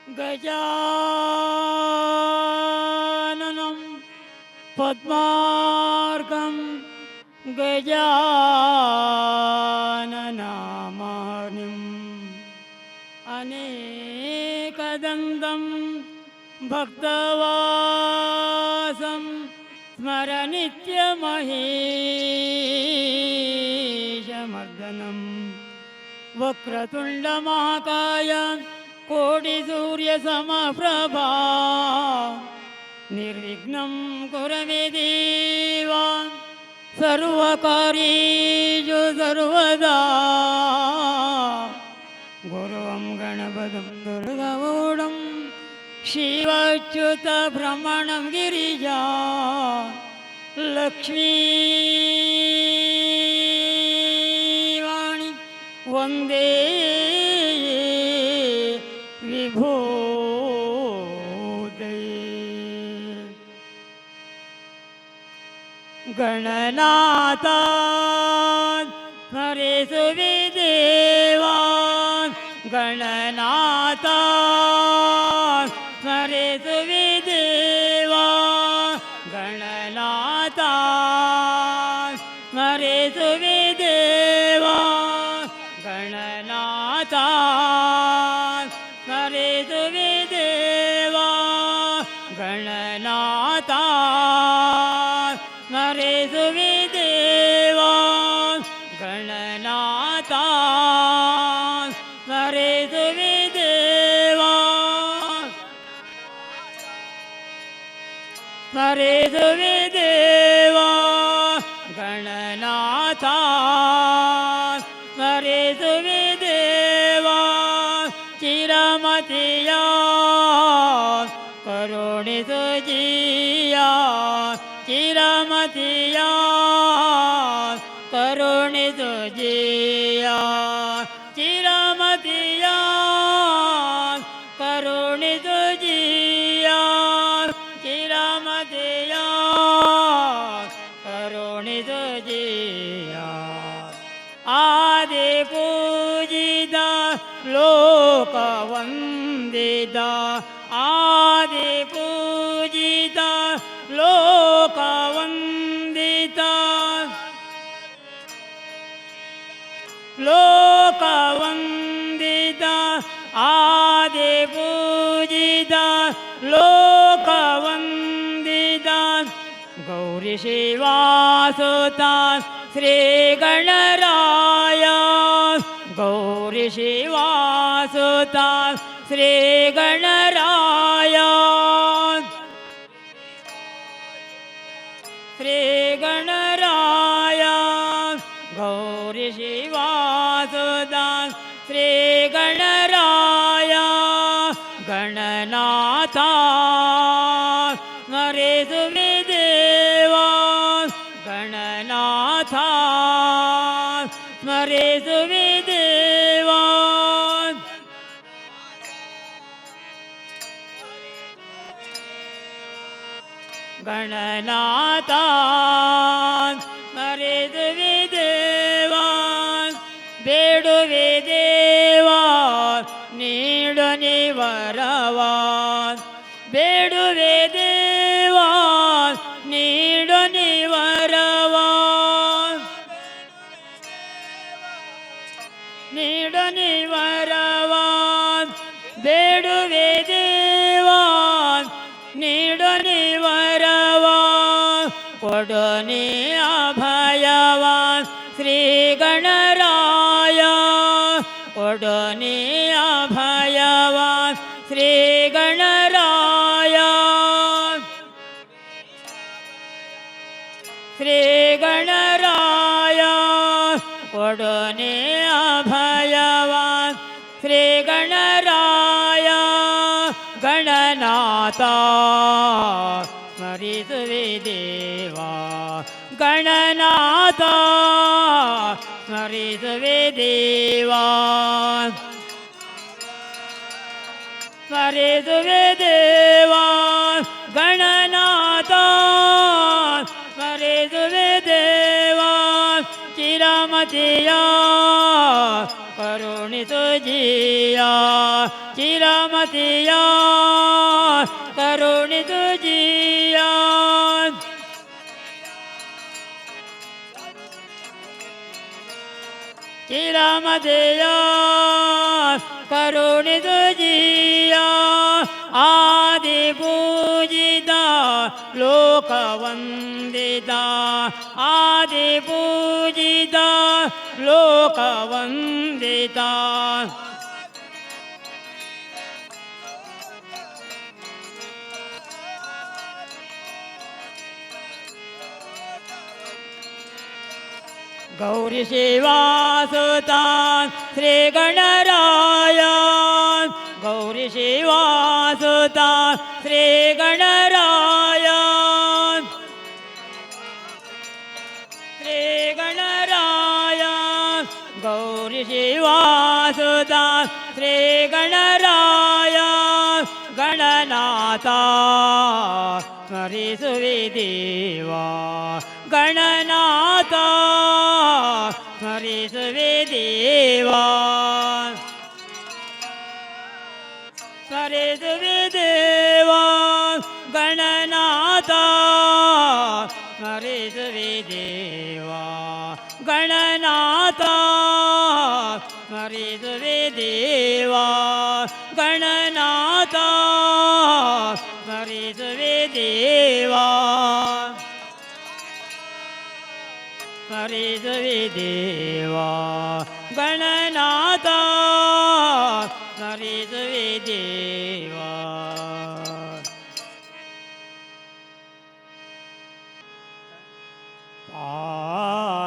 गजाननं पद्मार्कं गजाननामानिम् अनेकदन्तं भक्तवासं स्मरनित्यमहेशमर्दनं वक्रतुण्डमहाकाय कोटिसूर्यसमप्रभा निर्विघ्नं कुरु मे देव सर्वकार्येषु सर्वदा गुरुं गणपतिं दुर्गगौडं शिवाच्युतभ्रमणं गिरिजा लक्ष्मीवाणी वन्दे गणनाथा स्मरेषु विदेवान् गणनाथा स्मरेषु विदेवान् गणनाथा स्मरेषु विदेवान् गणनाथा स्मरेषु विदेवान् गणनाथा स्मरेषु विदेवान् गणनाथा स्मरेषु विदेवान् स्मरेषु विदेवान् गणनाथा स्मरेषु विदेवान् चिरमतिया करुणिषु जिया चिरमतिया करुणिषु जिया चिरमतिया करुणिषु जिया चिरमतिया करुणिषु जिया आदिपूजिता लोकवन्दिता आदिपूजिता लोकवन्दिता लोकवन्दिता आदिपूजिता लोकवन्दिता गौरीशिवासुता श्रीगणराय गौरीशिवासुता श्रीगणराय श्रीगणराय गौरीशिवासुता श्रीगणराय गणनाथा स्मरेषु विदेवान् गणनाथा स्मरेषु विदेवान् गणनाथा स्मरेषु विदेवान् ಬೇಡುವೆ ದೇವಾ ನೀಡು ನಿವರವಾನ್ ಬೇಡುವೆ ದೇವಾ ನೀಡು ನಿವರವಾನ್ ನೀಡು ನಿವರವಾನ್ ಬೇಡುವೆ ದೇವಾ ನೀಡು ನಿವರವಾನ್ ಕೊಡು ನೀ ಅಭಯವಾನ್ ಶ್ರೀ ಗಣರಾಯ ಕೊಡು ನೀ ಅಭಯವಾನ್ ಶ್ರೀ ಗಣರಾಯ ಶ್ರೀ ಗಣರಾಯ ಕೊಡು ನೀ ಅಭಯವಾನ್ ಶ್ರೀ ಗಣರಾಯ ಗಣನಾಥ ಸ್ಮರಿಸುವೆ ದೇವಾ ಗಣನಾಥ ಸ್ಮರಿಸುವೆ ದೇವಾ ಸ್ಮರಿಸುವೆ ದೇವಾ ಗಣನಾಥ ಸ್ಮರಿಸುವೆ ದೇವಾ ಚಿರಮತಿಯ ಕರುಣಿಸು ಜಿಯ ಚಿರಮತಿಯ ಕರುಣಿತು ಜೀಯ ಚಿರಮತಿಯ ಕರುಣಿತು ಜೀಯ ಆದಿ ಪೂಜಿತ ಲೋಕವಂದಿತ ಆದಿ ಪೂಜಿತ ಲೋಕವಂದಿತ ಗೌರಿ ಶಿವಾಸುತ ಶ್ರೀ ಗಣರಾಯ ಗೌರಿ ಶಿವಾಸುತ ಶ್ರೀ ಗಣರಾಯ ಶ್ರೀ ಗಣರಾಯ ಗೌರಿ ಶಿವಾಸುತ ಶ್ರೀ ಗಣರಾಯ ಗಣನಾಥ ಸ್ಮರಿಸುವೆ ದೇವಾ ಗಣನಾಥ ಸ್ಮರಿಸುವೆ ದೇವಾ ಸ್ಮರಿಸುವೆ ದೇವಾ ಗಣನಾಥ ಸ್ಮರಿಸುವೆ ದೇವಾ ಗಣನಾಥ ಸ್ಮರಿಸುವೆ ದೇವಾ ಗಣನಾಥ ಸ್ಮರಿಸುವೆ ದೇವಾ ಸ್ಮರಿಸುವೆ ದೇವಾ ಗಣನಾಥ ಸ್ಮರಿಸುವೆ ದೇವಾ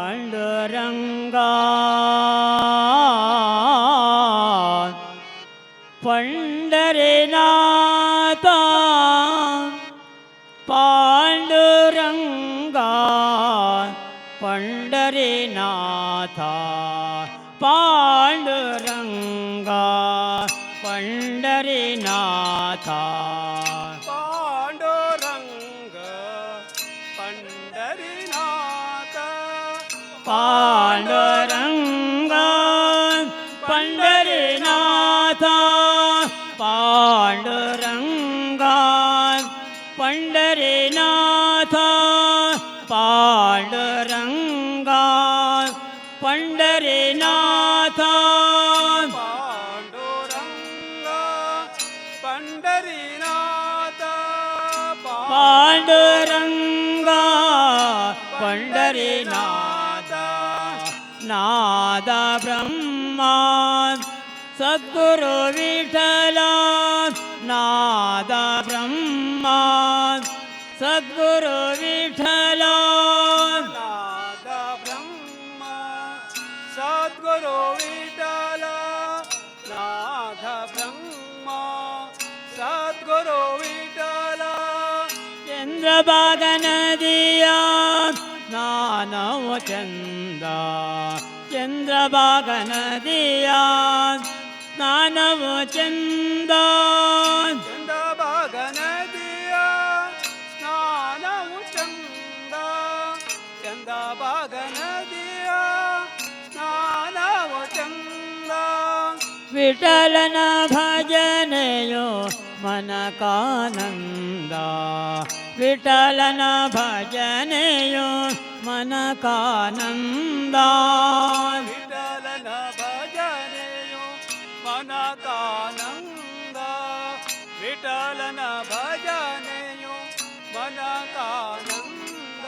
ಪಾಂಡುರಂಗ ಪಂಡರಿನಾಥ ಪಾಂಡುರಂಗ ಪಂಡರಿನಾಥ ಪಾಂಡುರಂಗ ಪಂಡರಿನಾಥ ಪಾಂಡುರಂಗ ಪಂಡರಿನಾಥ ಪಾಂಡುರಂಗ ಪಂಡರಿನಾಥ ಪಾಂಡುರಂಗ ಪಂಡರಿನಾಥ ಪಾಂಡುರಂಗ ಪಂಡರಿನಾಥ ಪಾಂಡುರಂಗ ಪಂಡರಿನಾಥ ಪಾಂಡುರಂಗ ಪಂಡರಿನಾಥ ನಾದ ಬ್ರಹ್ಮ ಸದ್ಗುರು ವಿಠಲ ನಾದ ಬ್ರಹ್ಮ ಸದ್ಗುರು ವಿಠಲ ನಾದ ಬ್ರಹ್ಮ ಸದ್ಗುರು ವಿಠಲ ನಾದ ಬ್ರಹ್ಮ ಸದ್ಗುರು ವಿಠಲ ಚಂದ್ರಭಾಗ ನದಿಯ ಸ್ನಾನವು ಚಂದ ಚಂದ್ರಭಾಗ ನದಿಯ ಸ್ನಾನವು ಚಂದ ಚಂದ್ರಭಾಗ ನದಿಯ ಸ್ನಾನವು ಚಂದ ಚಂದ್ರಭಾಗ ನದಿಯ ಸ್ನಾನವು ಚಂದ ವಿಠಲನ ಭಜನೆಯೋ ಮನಕಾನಂದ ವಿಠಲನ ಭಜನೆಯೋ ಮನಕಾನಂದ ವಿಠಲನ ಭಜನೆಯು ಮನಕಾನಂದ ವಿಠಲನ ಭಜನೆಯು ಮನಕಾನಂದ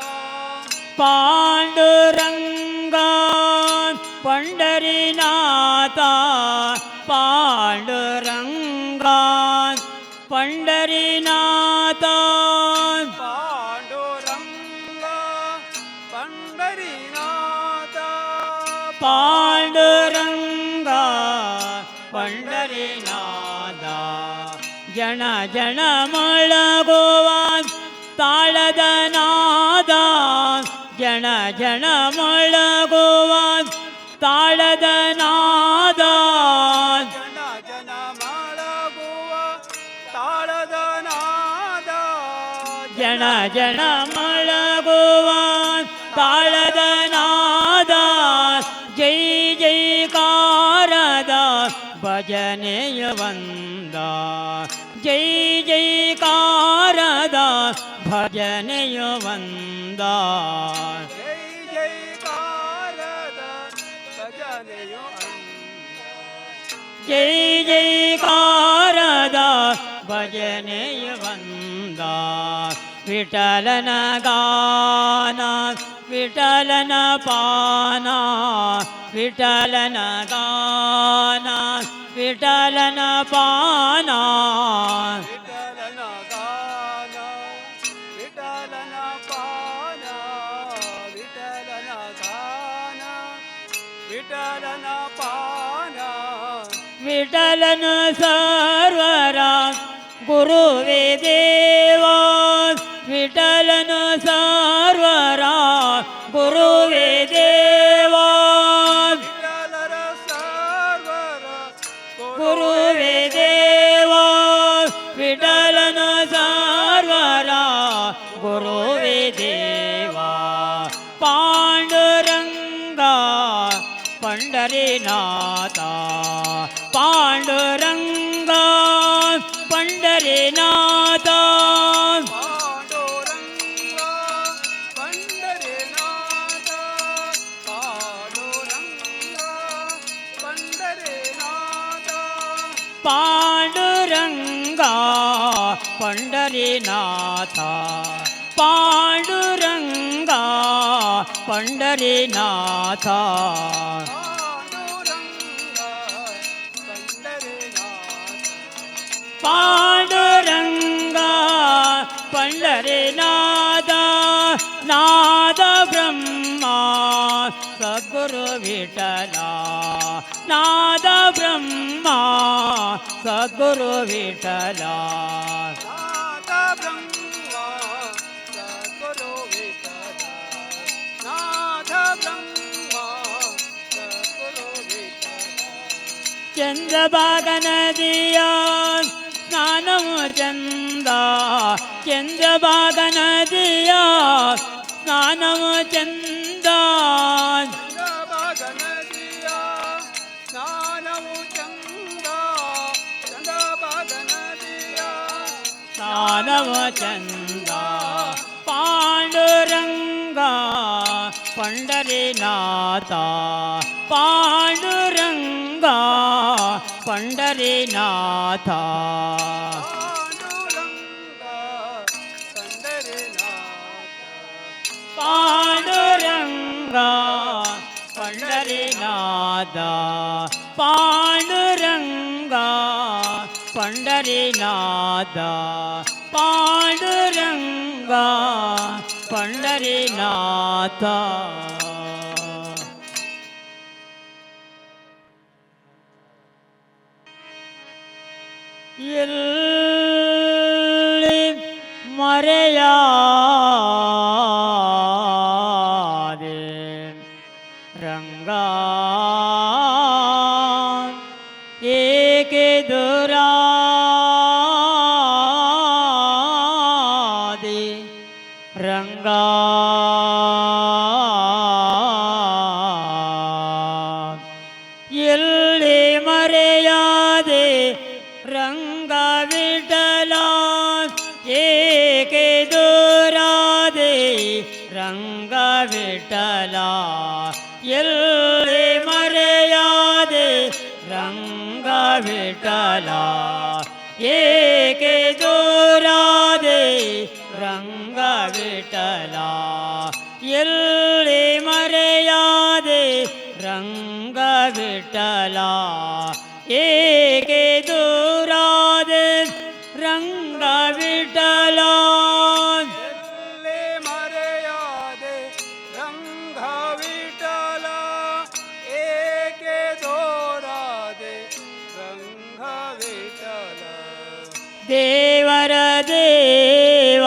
ಪಾಂಡುರಂಗ ಪಂಡರಿನಾಥ ಪಾಂಡುರಂಗ ಪಂಡರಿನಾಥ ಪಾಂಡುರಂಗ ಪಂಡರಿನಾಥ ಪಾಂಡುರಂಗ ಪಂಡರಿನಾಥ ಜನ ಜನ ಮೊಳಗುವ ತಾಳದ ನಾದ ಜನ ಜನ ಮೊಳಗುವ ತಾಳದ ನಾದ ಜನ ಜನ ಮೊಳಗುವ ತಾಳದ ನಾದ ಜನ ಜನ ಮೊಳಗುವ ತಾಳದ ನಾದ ಜೈ ಜೈಕಾರದ ಭಜನೆಯ ಬಂದ ಜೈ ಜೈಕಾರದ ಭಜನೆಯ ಬಂದ ಜೈ ಜೈಕಾರದ ಭಜನೆಯು ಜೈ ಜೈಕಾರದ ಭಜನೆಯ ಬಂದ ವಿಠಲನ ಗಾನ ವಿಠಲನ ಪಾನ ವಿಠಲನ ಗಾನ ವಿಠಲನ ಪಾನ ವಿಠಲನ ಗಾನ ವಿಠಲನ ಪಾನ ವಿಠಲನ ಗಾನ ವಿಠಲನ ಪಾನ ವಿಠಲನ ಸರ್ವರ ಗುರುವೇ ದೇವಾ ವಿಠಲನ ಸರ್ವರ ಗುರುವೇ ದೇವಾ ವಿಠಲರ ಸರ್ವರ ಗುರುವೇ ದೇವಾ ವಿಠಲನ ಸರ್ವರ ಗುರುವೇ ದೇವಾ ಪಾಂಡುರಂಗ ಪಂಡರಿನಾಥ ಪಾಂಡುರಂಗ ಪಂಡರಿನಾಥ ಪಾಂಡುರಂಗ ಪಂಡರಿನಾಥ ಪಾಂಡುರಂಗ ಪಂಡರಿನಾಥ ಪಾಂಡುರಂಗ ಪಂಡರಿನಾಥ ಪಾಂಡುರಂಗ ಪಂಡರಿನಾಥ ಪಾಂಡುರಂಗ ಪಂಡರಿನಾಥ ಪಾಂಡುರಂಗ ಪಂಡರಿನಾಥ ನಾದ ಬ್ರಹ್ಮ ಸದ್ಗುರು ವಿಠಲ ನಾದ ಬ್ರಹ್ಮ ಸದ್ಗುರು ವಿಠಲ ನಾಥ ಬ್ರಹ್ಮ ಸದ್ಗುರು ವಿಠಲ ನಾಥ ಬ್ರಹ್ಮ ಸದ್ಗುರು ವಿಠಲ ಚಂದ್ರಭಾಗ ನದಿಯ ಸ್ನಾನವು ಚಂದ ಚಂದ್ರಭಾಗ ನದಿಯ ಸ್ನಾನವು ಚಂದ ಚಂದ್ರಭಾಗ ನದಿಯ ಸ್ನಾನವು ಚಂದ ಚಂದ್ರಭಾಗ ನದಿಯ ಸ್ನಾನವು ಚಂದ ಪಾಂಡುರಂಗ ಪಂಡರಿನಾಥ ಪಾಂಡುರಂಗ ಪಂಡರಿನಾಥ ಪಾಂಡುರಂಗ ಪಾಂಡುರಂಗ ಪಂಡರಿನಾಥ ಪಾಂಡುರಂಗ ಪಂಡರಿನಾಥ ಪಾಂಡುರಂಗ ಪಂಡರಿನಾಥ ಎಲ್ಲಿ ಮರೆಯಾದೆ ರಂಗ ಏಕೆ ದುರಾದೆ ರಂಗ ಎಲ್ಲಿ ಮರೆಯಾದೆ ರಂಗ ವಿಠಲ ಏಕೆ ದೂರಾದೆ ರಂಗ ವಿಠಲ ಎಲ್ಲಿ ಮರೆಯಾದೆ ರಂಗ ವಿಠಲ ಏಕೆ ದೂರಾದೆ ರಂಗ ವಿಠಲ ಎಲ್ಲಿ ಮರೆಯಾದೆ ರಂಗ ವಿಠಲ ಏಕೆ ದೂರಾದೆ ರಂಗ ವಿಠಲ ಎಲ್ಲಿ ಮರೆಯಾದೆ ರಂಗ ವಿಠಲ ಏಕೆ ದೂರಾದೆ ರಂಗ ವಿಠಲ ದೇವರ ದೇವ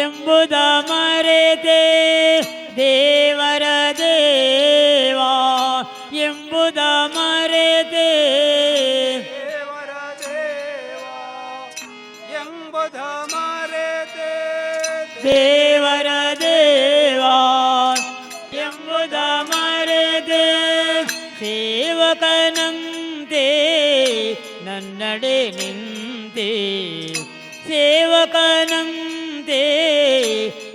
ಎಂಬುದ ಮರೆತೆ ದೇವರ ದೇವ ಎಂಬುದ ಮರೆತೆ ದೇವರ ದೇವ ಎಂಬುದ ಮರೆತೆ ದೇವರ ದೇವ ಎಂಬುದ ಮರೆತೆ ಸೇವಕನಂತೆ ನಿಂತೆ ಸೇವಕನಂತೆ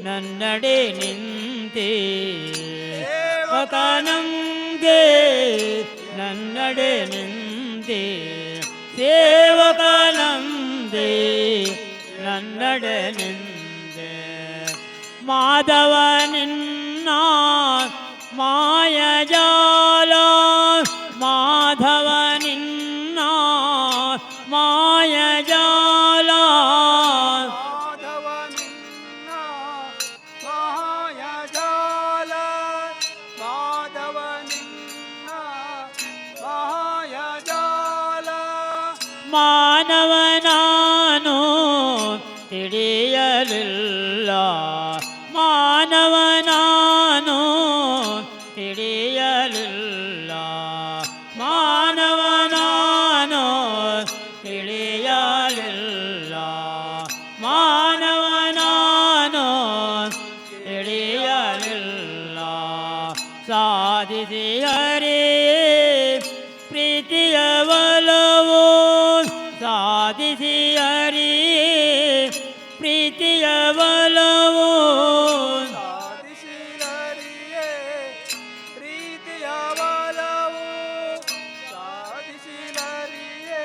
ನನ್ನಡೆ ನಿಂತೆ ಸೇವಕನಂತೆ ನನ್ನಡೆ ನಿಂತೆ ಸೇವಕನಂತೆ ನನ್ನಡೆ ನಿಂತೆ ಮಾಧವ ನಿನ್ನ ಮಾಯಜಾಲ ಮಾಧವ ನಿನ್ನ ಮಾಯಜಾಲ ಮಾಧವ ನಿನ್ನ ಮಾಯಜಾಲ ಮಾಧವ ನಿನ್ನ ಮಾಯಜಾಲ ಮಾನವನಾನು ತಿಳಿಯಲಿಲ್ಲ ಮಾನವನಾನು ತಿಳಿಯಲಿಲ್ಲ ಮಾನವನಾನು ತಿಳಿಯಲಿಲ್ಲ ಮಾನವನಾನು ತಿಳಿಯಲಿಲ್ಲ ಸಾಧಿಸಿ ಹರೇ ಪ್ರೀತಿಯ ಒಲವು ಸಾಧಿಸಿ ಹರೇ ಪ್ರೀತಿಯ ಒಲವು ಸಾಧಿಸಿದರಿಯೇ ಪ್ರೀತಿಯ ಒಲವು ಸಾಧಿಸಿದರಿಯೇ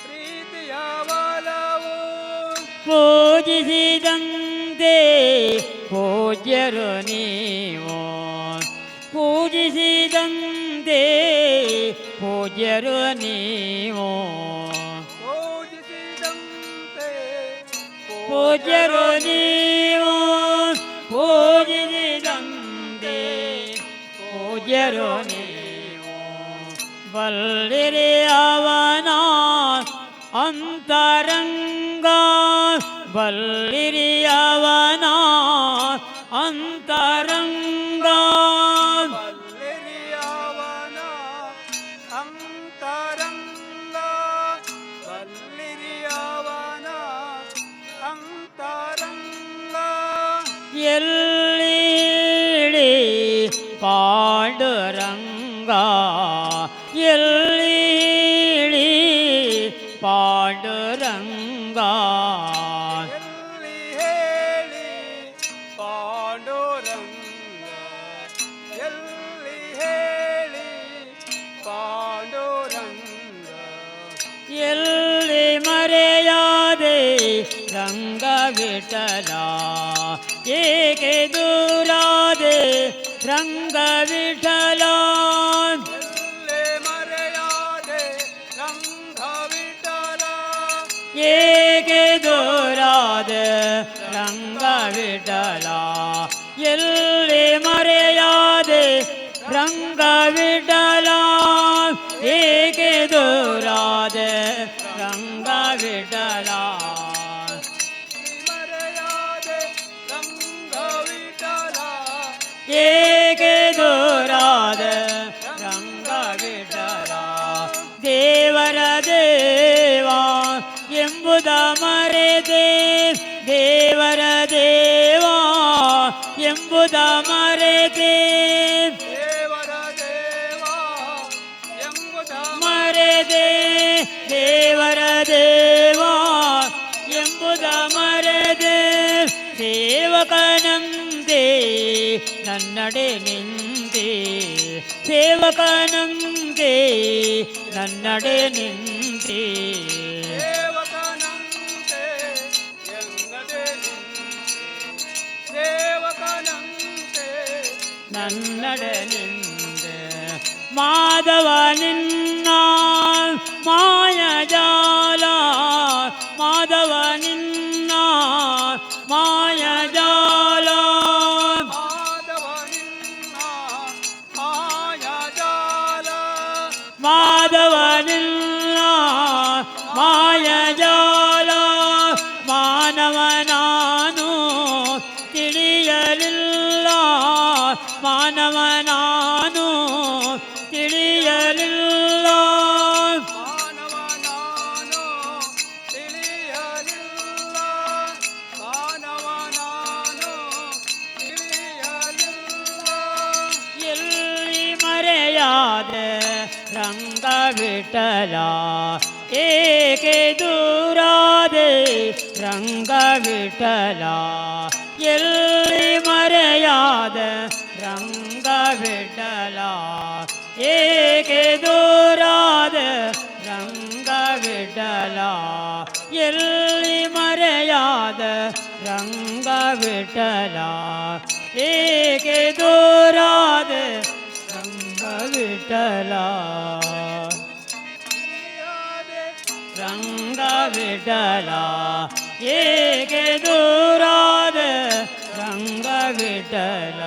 ಪ್ರೀತಿಯ ಒಲವು ಪೂಜಿಸಿದಂತೆ ಪೂಜ್ಯರು ನೀವು ಪೂಜಿಸಿದಂತೆ ಪೂಜ್ಯರು ನೀವು ಪೂಜಿಸಿದಂತೆ ಪೂಜ್ಯರು ನೀವು ಪೂಜಿಸಿದಂತೆ ಪೂಜ್ಯರು ನೀವು ಬಲ್ಲಿರಿ ಅವನ ಅಂತರಂಗ ಬಲ್ಲಿರಿ ಅವನ ಅಂತರಂಗ ಬಲ್ಲಿರಿಯವನ ಅಂತರಂಗ ಬಲ್ಲಿರಿಯವನ ಅಂತರಂಗ ಎಲ್ಲಿ ಪಾಂಡುರಂಗ ಎಲ್ಲಿ ಪಾಂಡುರಂಗ ಎಲ್ಲಿ ಹೇಳಿ ಪಾಂಡುರಂಗ ಎಲ್ಲಿ ಹೇಳಿ ಪಾಂಡುರಂಗ ಎಲ್ಲಿ ಮರೆಯಾದೆ ರಂಗ ವಿಠಲ ಏಕೆ ದೂರಾದೆ ರಂಗ ವಿಠಲ ಎಲ್ಲೆ ಮರೆಯಾದೆ ರಂಗ ವಿಠಲ ಏಕೆ ದೂರಾದೆ ರಂಗ ವಿಠಲ ಎಲ್ಲಿ ಮರೆಯಾದೆ ರಂಗ ವಿಠಲ ಏಕೆ ದೂರಾದೆ ರಂಗ ವಿಠಲ ಮರೆಯಾದೆ ರಂಗ ವಿಠಲ ಏಕೆ ದೂರಾದ ರಂಗ ವಿಠಲ ದೇವರ ದೇವ ಎಂಬುದ ಮರೆತೆ ದೇವರ ದೇವ ಎಂಬುದ ಮರೆತೆ ದೇವರ ದೇವ ಎಂಬುದ ಮರೆತೆ ದೇವರ ದೇವ ಎಂಬುದ ಮರೆತೆ ಸೇವಕನಂತೆ ನನ್ನಡೆ ನಿಂತೆ ಸೇವಕನಂತೆ ನನ್ನಡೆ ನಿಂತೆ ಸೇವಕನಂತೆ ಎನ್ನದೆ ಸೇವಕನಂತೆ ನನ್ನಡೆ ನಿಂತೆ ಮಾಧವ ನಿನ್ನ ಮಾಯಜಾಲ ಮಾಧವ ನಿನ್ನ ಮಾಯಜಾಲ ಮಾಧವ ನಿನ್ನ ಮಾಯಜಾಲ ಮಾಧವ ನಿನ್ನ ಮಾಯಜಾಲ ಮಾನವನಾನು ತಿಳಿಯಲಿಲ್ಲ ಮಾನವನಾನು ತಿಳಿಯಲಿಲ್ಲ ಮಾನವ ನಾನು ತಿಳಿಯಲಿಲ್ಲ ಮಾನವ ನಾನು ತಿಳಿಯಲಿಲ್ಲ ಎಲ್ಲಿ ಮರೆಯಾದೆ ರಂಗ ವಿಠಲ ಏಕೆ ದೂರಾದೆ ರಂಗ ವಿಠಲ ಎಲ್ಲಿ ಮರೆಯಾದ ರಂಗ ವಿಠಲ ಏಕೆ ದೂರಾದ ರಂಗ ವಿಠಲ ಎಲ್ಲಿ ಮರೆಯಾದ ರಂಗ ವಿಠಲ ಏಕೆ ದೂರಾದ ರಂಗ ವಿಠಲ ರಂಗ ವಿಠಲ ಏಕೆ ದೂರಾದ ರಂಗ ವಿಠಲ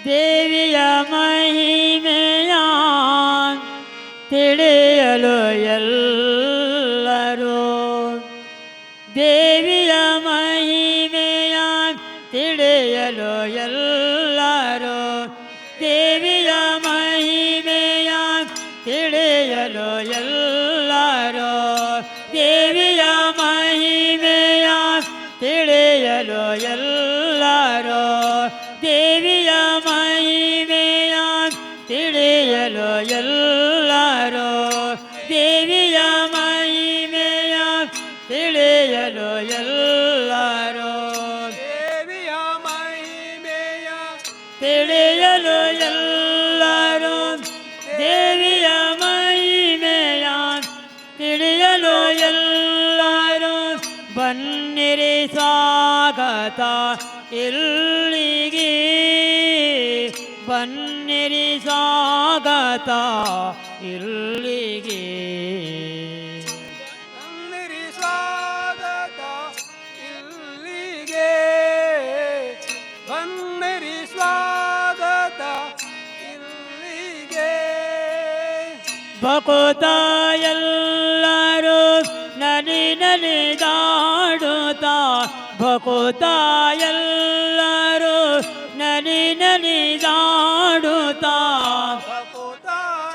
ದೇವಿಯ ಮಹಿಮೆಯ ತಿಳಿಯಲು ಎಲ್ಲರೂ ದೇವಿಯ ಮಹಿಮೆಯ ತಿಳಿಯಲು ಎಲ್ಲರೂ ದೇವಿಯ ಮಹಿಮೆಯ ತಿಳಿಯಲು ಎಲ್ಲರೂ ದೇವಿಯ ಮಹಿಮೆಯ ತಿಳಿಯಲು ಎಲ್ಲರೂ ದೇವಿಯ ಮಹಿಮೆಯ ತಿಳಿಯಲು ಎಲ್ಲರೂ ದೇವಿಯ ಮಹಿಮೆಯ ತಿಳಿಯಲು ಎಲ್ಲರೂ ದೇವಿಯ ಮಹಿಮೆಯ ತಿಳಿಯಲು ಎಲ್ಲರೂ ದೇವಿಯ ಮಹಿಮೆಯ ತಿಳಿಯಲು ಎಲ್ಲರೂ ಬನ್ನಿರಿ ಸ್ವಾಗತ ಇಲ್ಲಿಗೆ ಬನ್ನಿರಿ ಸ್ವಾಗತ ಇಲ್ಲಿಗೆ ಬನ್ನಿರಿ ಸ್ವಾಗತ ಇಲ್ಲಿಗೆ ಬನ್ನಿರಿ ಸ್ವಾಗತ ಇಲ್ಲಿಗೆ ಭಕುತ ಎಲ್ಲರೂ ನಲಿ ನಲಿದಾಡುತ್ತಾ ಭಕುತ ಎಲ್ಲರೂ ನಲಿ ನಲಿದಾಡುತ್ತಾ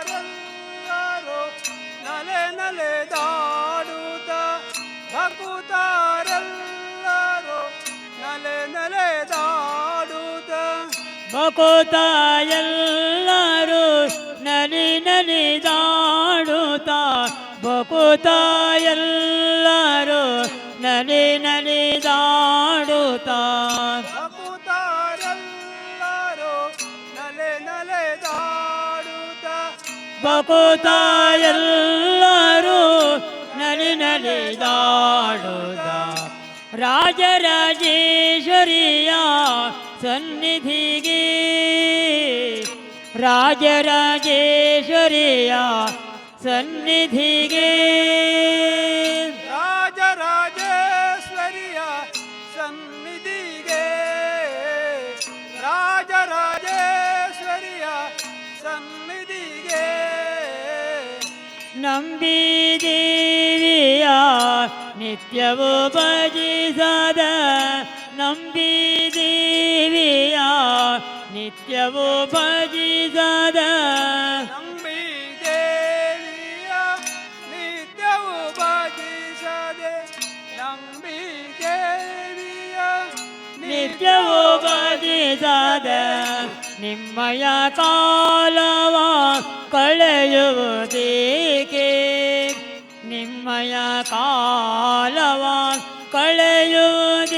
ಭಕುತಾರೆಲ್ಲರೂ ನಲೆ ನಲೆದಾಡುತ್ತ ಭಕುತಾರೆಲ್ಲರೂ ನಲೆ ನಲೆದಾಡುತ್ತ ಭಕುತ ಎಲ್ಲರೂ ನಲಿ ನಲಿದಾಡುತ್ತಾ ಭಕುತ ಎಲ್ಲರೂ ನಲಿ ನಲಿದಾಡುತ್ತಾ ಭಕುತಾರೆಲ್ಲರೂ ನಲೆ ನಲೆದಾಡುತ್ತ ಭಕುತ ಎಲ್ಲರೂ ನಲಿ ನಲಿದಾಡುತ್ತಾ ರಾಜರಾಜೇಶ್ವರಿಯ ಸನ್ನಿಧಿಗೆ ರಾಜರಾಜೇಶ್ವರಿಯ ಸನ್ನಿಧಿಗೆ ರಾಜರಾಜೇಶ್ವರಿಯ ಸನ್ನಿಧಿಗೆ ರಾಜರಾಜೇಶ್ವರಿಯ ಸನ್ನಿಧಿಗೆ ನಂಬಿ ದೇವಿಯ ನಿತ್ಯವೂ ಭಜಿಸದ ನಂಬಿ ದೇವಿಯ ನಿತ್ಯವೂ ಭಜಿಸದ ನಂಬಿ ದೇವಿಯ ನಿತ್ಯವೂ ಭಜಿಸದೆ ನಂಬಿ ದೇವಿಯ ನಿತ್ಯವೂ ಭಜಿಸದ ನಿಮ್ಮಯ ಕಾಲವ ಕಳೆಯುವುದೇಕೆ ನಿಮ್ಮಯ ಕಾಲವ ಕಳೆಯುವುದೇಕೆ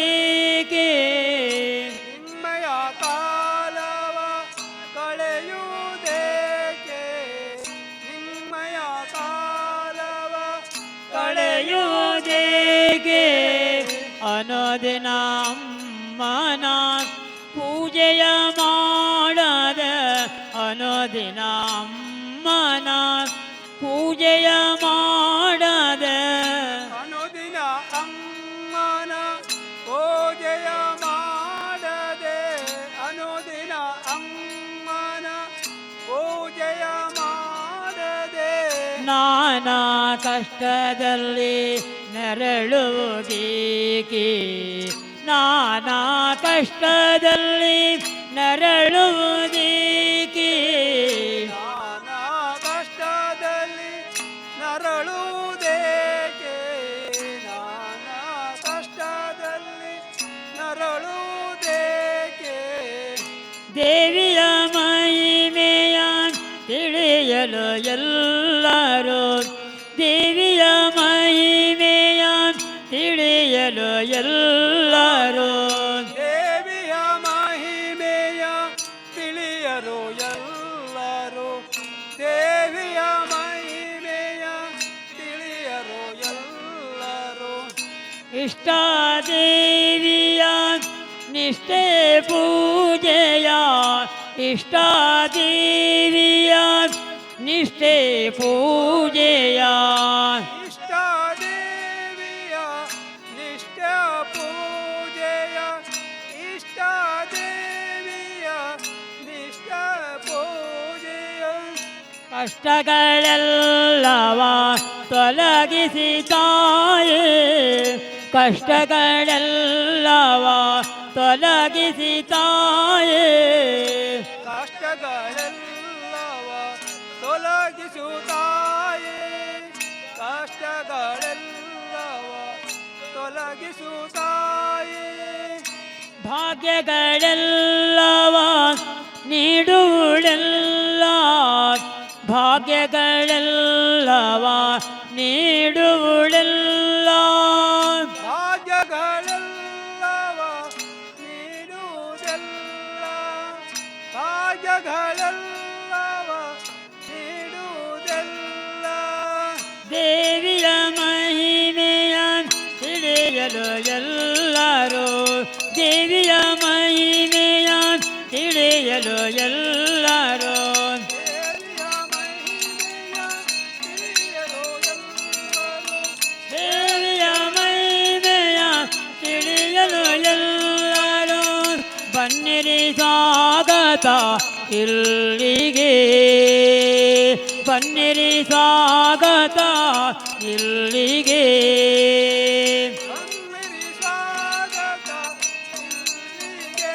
ನಿಮ್ಮಯ ಕಾಲವ ಕಳೆಯುವುದೇಕೆ ನಿಮ್ಮಯ ಕಾಲವ ಕಳೆಯುವುದೇಕೆ ಅನುದಿನ ಅಮ್ಮನ ಪೂಜೆಯ ಮಾಡದ ಅನುದಿನ ಅಮ್ಮನ ಪೂಜೆಯ ಮಾಡದ ಅನುದಿನ ಅಮ್ಮನ ಪೂಜೆಯ ಮಾಡದೆ ಅನುದಿನ ಅಮ್ಮನ ಪೂಜೆಯ ಮಾಡದೆ ನಾನಾ ಕಷ್ಟದಲ್ಲಿ ನರಳುವುದೇಕೆ ನಾನಾ ಕಷ್ಟದಲ್ಲಿ ನರಳುವುದೇಕೆ ನಾನಾ ಕಷ್ಟದಲ್ಲಿ ನರಳುವುದೇಕೆ ನಾನಾ ಕಷ್ಟದಲ್ಲಿ ನರಳುವುದೇಕೆ ದೇವಿ ತಿಳಿಯರು ಎಲ್ಲರೂ ದೇವಿಯ ಮಹಿಮೆಯ ತಿಳಿಯರು ಎಲ್ಲರೂ ಇಷ್ಟ ದೇವಿಯ ನಿಷ್ಠೆ ಪೂಜೆಯ ಇಷ್ಟ ದೇವಿಯ ನಿಷ್ಠೆ ಪೂಜೆಯ ಇಷ್ಟ ದೇವಿಯ ನಿಷ್ಠ ಪೂಜೆಯ ಇಷ್ಟ ದೇವಿಯ ನಿಷ್ಠ ಪೂಜೆಯ ಕಷ್ಟಗಳೆಲ್ಲವ ತೊಲಗಿಸಿ ತಾಯೇ ಕಷ್ಟಗಳೆಲ್ಲವ ತೊಲಗಿಸಿ ತಾಯೇ ಕಷ್ಟಗಳೆಲ್ಲವ ತೊಲಗಿಸುತ್ತಾಯೇ ಕಷ್ಟಗಳೆಲ್ಲವ ತೊಲಗಿಸುತ್ತಾಯೇ ಭಾಗ್ಯಗಳೆಲ್ಲವ ನೀಡುವುಳೆಲ್ಲ ಭಾಗ್ಯಗಳೆಲ್ಲವ ನೀಡುವುಳೆಲ್ಲ ಭಾಗ್ಯಗಳೆಲ್ಲವ ನೀಡುವುದೆಲ್ಲ ಭಾಗ್ಯಗಳೆಲ್ಲವ ನೀಡುವುದೆಲ್ಲ ದೇವಿಯ ಮಹಿಮೆಯ ತಿಳಿಯಲು ಎಲ್ಲರೂ ದೇವಿಯ ಮಹಿಮೆಯ ತಿಳಿಯಲು ಎಲ್ಲರೂ ದೇವಿಯ ಮಹಿಮೆಯ ತಿಳಿಯಲು ಎಲ್ಲರೂ ದೇವಿಯ ಮಹಿಮೆಯ ತಿಳಿಯಲು ಎಲ್ಲರೂ ಬನ್ನಿರಿ ಸ್ವಾಗತ ಇಲ್ಲಿಗೆ ಬನ್ನಿರಿ ಸ್ವಾಗತ ಇಲ್ಲಿಗೆ ಬನ್ನಿರಿ ಸ್ವಾಗತ ಇಲ್ಲಿಗೆ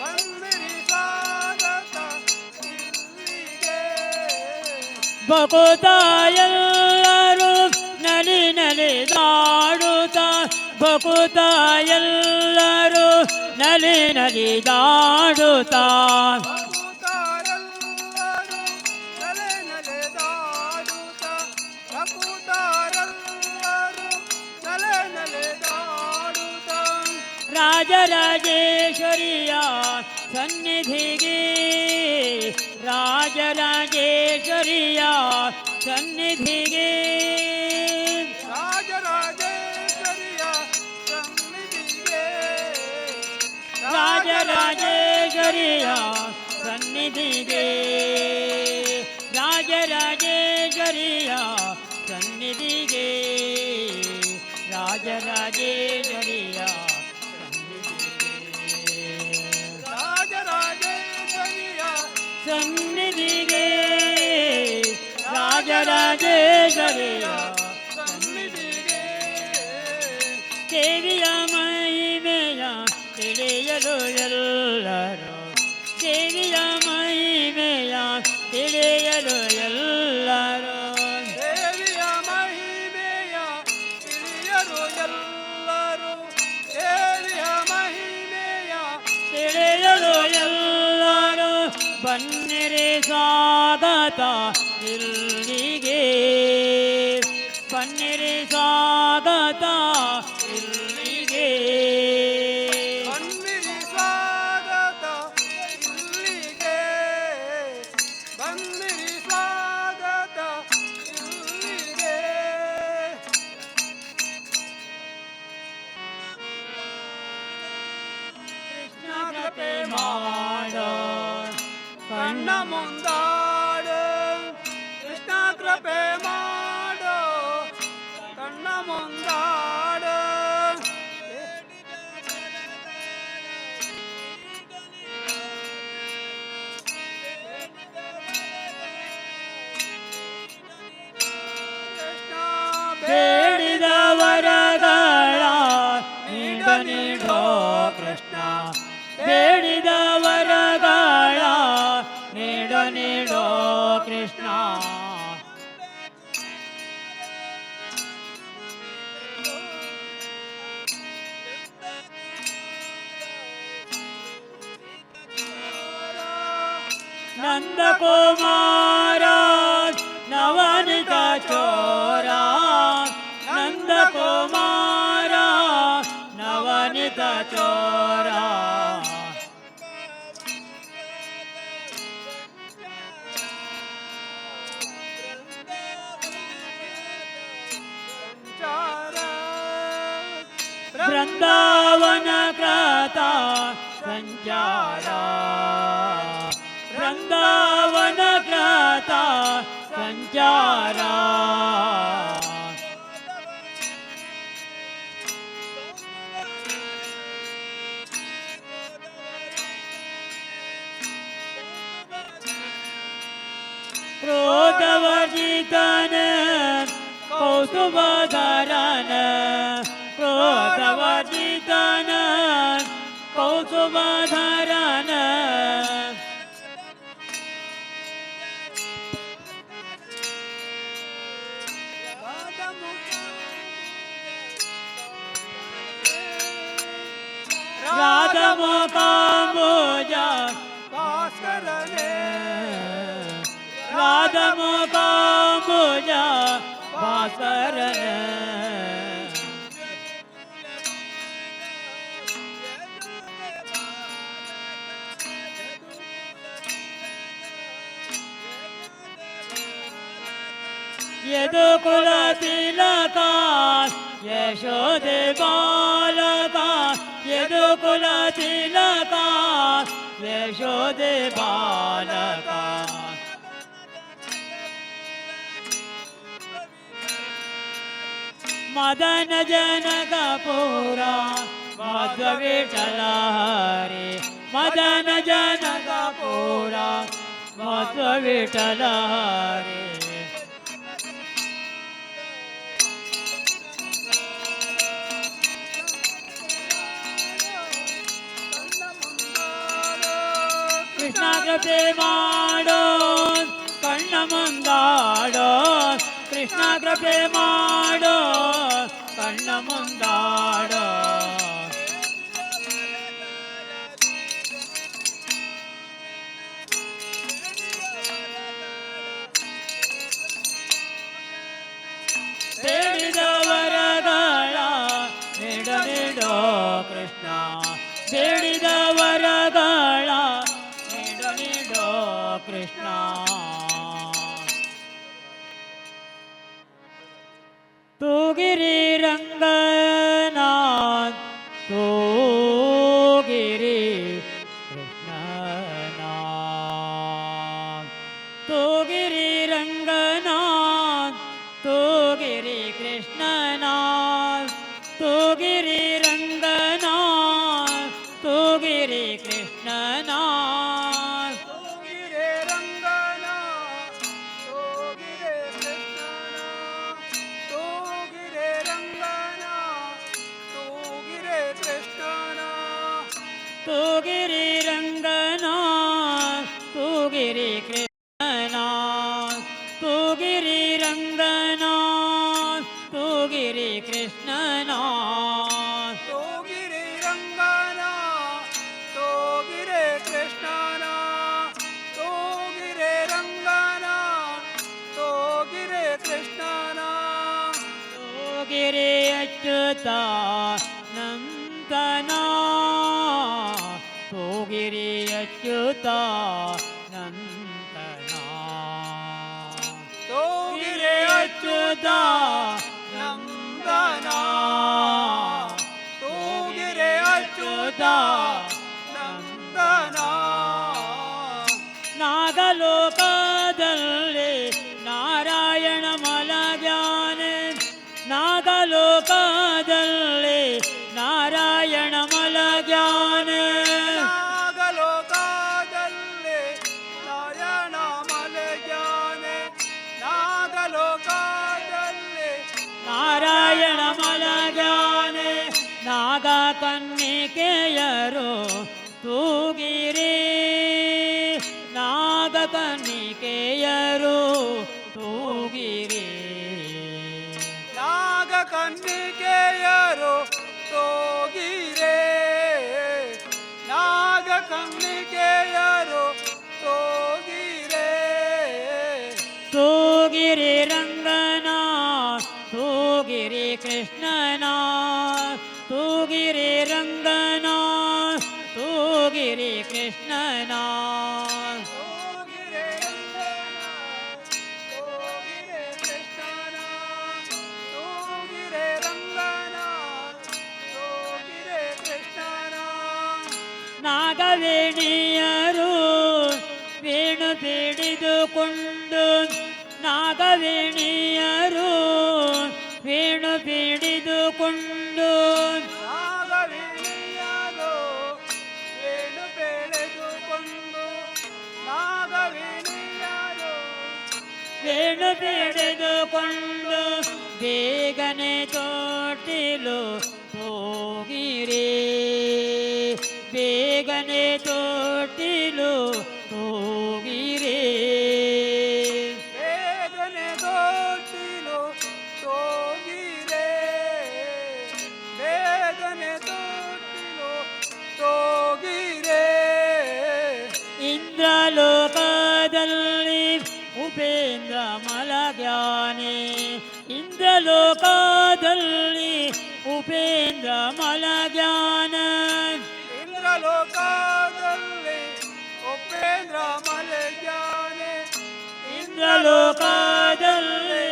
ಬನ್ನಿರಿ ಸ್ವಾಗತ ಇಲ್ಲಿಗೆ ಬಕುತ ಎಲ್ಲರೂ ನಲಿ ನಲಿದಾಡುತ್ತ ಬಕುತ ಎಲ್ಲರೂ ನಲಿ ನಲಿದಾಡುತ್ತ ಭಕುತಾರೆಲ್ಲರೂ ನಲೆ ನಡೆದಾಡುತ್ತ ಭಕುತಾರೆಲ್ಲರೂ ನಲೆ ನಡೆದಾಡುತ್ತ ರಾಜರಾಜೇಶ್ವರಿಯ ಸನ್ನಿಧಿಗೆ ರಾಜರಾಜೇಶ್ವರಿಯ ಸನ್ನಿಧಿಗೆ ರಾಜರಾಜೇಶ್ವರಿಯ ಸನ್ನಿಧಿಗೆ ರಾಜರಾಜೇಶ್ವರಿಯ ಸನ್ನಿಧಿಗೆ ರಾಜರಾಜೇಶ್ವರಿಯ ಸನ್ನಿಧಿಗೆ ರಾಜರಾಜೇಶ್ವರಿಯ ರಾಜರಾಜೇಶ್ವರಿಯ ಸನ್ನಿಧಿಗೆ ರಾಜರಾಜೇಶ್ವರಿಯ ಸನ್ನಿಧಿಗೆ ದೇವಿಯ ಮಹಿಮೆಯ ತಿಳಿಯಲು ಎಲ್ಲರೂ ದೇವಿಯ ಮಹಿಮೆಯ ತಿಳಿಯಲು ಎಲ್ಲರೂ ದೇವಿಯ ಮಹಿಮೆಯ ತಿಳಿಯರು ಎಲ್ಲರೂ ದೇವಿಯ ಮಹಿಮೆಯ ತಿಳಿಯಲು ಎಲ್ಲರೂ ಬನ್ನಿರಿ ಸ್ವಾಗತ ಇಲ್ಲಿಗೆ ಬನ್ನಿರಿ ಸ್ವಾಗತ ಇಲ್ಲಿಗೆ ಬನ್ನಿರಿ ಸ್ವಾಗತ ಇಲ್ಲಿಗೆ ಬನ್ನಿರಿ ಸ್ವಾಗತ ಇಲ್ಲಿಗೆ ಕೃಷ್ಣ ಕೃಪೆ ಮಾಡೋ ಕಣ್ಣ ಮುಂದಾಡು ಕೃಷ್ಣ ಕೃಪೆ ಮಾಡೋ ಕಣ್ಣ ಮುಂದಾಡು ಕೃಷ್ಣ ಬೇಡಿದ ವರಗಳ ನೀಡೋ ಕೃಷ್ಣ ಬೇಡಿದ ವರಗಳ ನೀಡೋ ಕೃಷ್ಣ ನಂದಕುಮಾರ ನವನಿತ ಚೋರ ನಂದಕುಮಾರ ನವನಿತ ಚೋರ कृता संचार वृंदावन कृता संचार क्रोधवर्जितन कौसुभधरन क्रोधवर्जितन कौसुभधरन राधमुखाम्बुजा ಭಾಸ್ಕರನೇ राधमुखाम्बुजा भास्करन यदुकुल तिलका यशोदे बालका यदुकुल तिलका यशोदे बालका मदन जनक पुरा माधव विठ्ठल हरे मदन जनक पुरा माधव विठ्ठल हरे कृष्ण कृपे माडो कण्ण मुंदाडो कृष्ण कृपे माडो कण्ण मुंदाडो ಬೇಡಿದವರಗಳ ನೀಡು ನೀಡೋ ಕೃಷ್ಣ ಬೇಡಿದವರಗಳ ನೀಡು ನೀಡೋ ಕೃಷ್ಣ ತೂಗಿರಿ ರಂಗನಾಥ್ ತೂಗಿರಿ ಕೃಷ್ಣನಾಥ್ ತೂಗಿರಿ ರಂಗನಾಥ್ ತೂಗಿರಿ ಕೃಷ್ಣನಾಥ್ ತೂಗಿರಿ ರಂಗನಾಥ್ ತೂಗಿರಿ ಕೃಷ್ಣನಾಥ್ ತೂಗಿರೆ ರಂಗನ ತೂಗಿರೆ ಕೃಷ್ಣನ ತೂಗಿರೆ ರಂಗನ ತೂಗಿರೆ ಕೃಷ್ಣನ ತೂಗಿರಿ ರಂಗನಾಥ್ ತೂಗಿರಿ ಕೃಷ್ಣನಾಥ್ ತೂಗಿರಿ ರಂಗನಾಥ್ ತೂಗಿರಿ ಕೃಷ್ಣನಾಥ್ ತೂಗಿರೆ ರಂಗನ ತೂಗಿರೆ ಕೃಷ್ಣನ ತೂಗಿರೆ ರಂಗನ ತೂಗಿರೆ ಕೃಷ್ಣನ ತೂಗಿರಿ ಅಚ್ಯುತ ನಂದನ ತೂಗಿರಿ ಅಚ್ಯುತ ನಂದನ ತೂಗಿರೆ ಅಚ್ಯುತ ನಂದನ ತೂಗಿರೆ ಅಚ್ಯುತ ನಂದನ ನಾಗಲೋಕದಲ್ಲಿ ನಾರಾಯಣ ಮಲಗ್ಯಾನೆ ನಾಗಲೋಕದಲ್ಲಿ ನಾರಾಯಣ ಮಲಗ್ಯಾನೆ ನಾಗಲೋಕದಲ್ಲಿ ನಾರಾಯಣ ಮಲಗ್ಯಾನೆ ನಾಗಲೋಕದಲ್ಲಿ ನಾರಾಯಣ ಮಲಗ್ಯಾನೆ ನಾಗ ಕನ್ನಿಕೆಯರು ತೂಗಿರಿ ನಾಗ ಕನ್ನಿಕೆಯರು ತೂಗಿರಿ ನಾಗ ಕನ್ನಿಕೆಯರು ತೋಗಿರೆ ನಾಗ ಕನ್ನಿಕೆಯರು ತೋಗಿರೆ ತೂಗಿರಿ ರಂಗನಾಥ್ ತೂಗಿರಿ ಕೃಷ್ಣನಾಥ್ ತೂಗಿರಿ ರಂಗನಾಥ್ ತೂಗಿರಿ ಕೃಷ್ಣನಾಥ್ ತೋಗಿರೆ ತೋಗಿರೆ ಕೃಷ್ಣನ ತೋಗಿರೆ ರಂಗನ ತೋಗಿರೆ ಕೃಷ್ಣನ ನಾಗವೇಣಿಯರು ವೇಣು ಪಿಡಿದುಕೊಂಡು ನಾಗವೇಣಿಯರು ವೇಣು ಪಿಡಿದುಕೊಂಡು ನಾಗವೇಣಿಯರು ವೇಣು ಬೆಳೆದುಕೊಂಡು ನಾಗವೇಣಿಯರು ವೇಣು ಪಿಡಿದುಕೊಂಡು ಬೇಗನೆ ತೊಟ್ಟಿಲು ಹೋಗಿರೇ ಬೇಗನೆ ತೊಟ್ಟಿಲು ಹೋಗಿರೇ ಬೇಗನೆ ತೊಟ್ಟಿಲು ತೋಗಿರೆ ಬೇಗನೆ ತೊಟ್ಟಿಲು ತೋಗಿರೆ ಇಂದ್ರಲೋಕದಲ್ಲಿ ಉಪೇಂದ್ರ ಮಲಗ್ಯಾನೆ ಇಂದ್ರಲೋಕದಲ್ಲಿ ಉಪೇಂದ್ರ ಮಲಗ್ಯಾನ ಇಂದ್ರಲೋಕದಲ್ಲಿ ಉಪೇಂದ್ರ ಮಲಗ್ಯಾನೆ ಇಂದ್ರಲೋಕದಲ್ಲಿ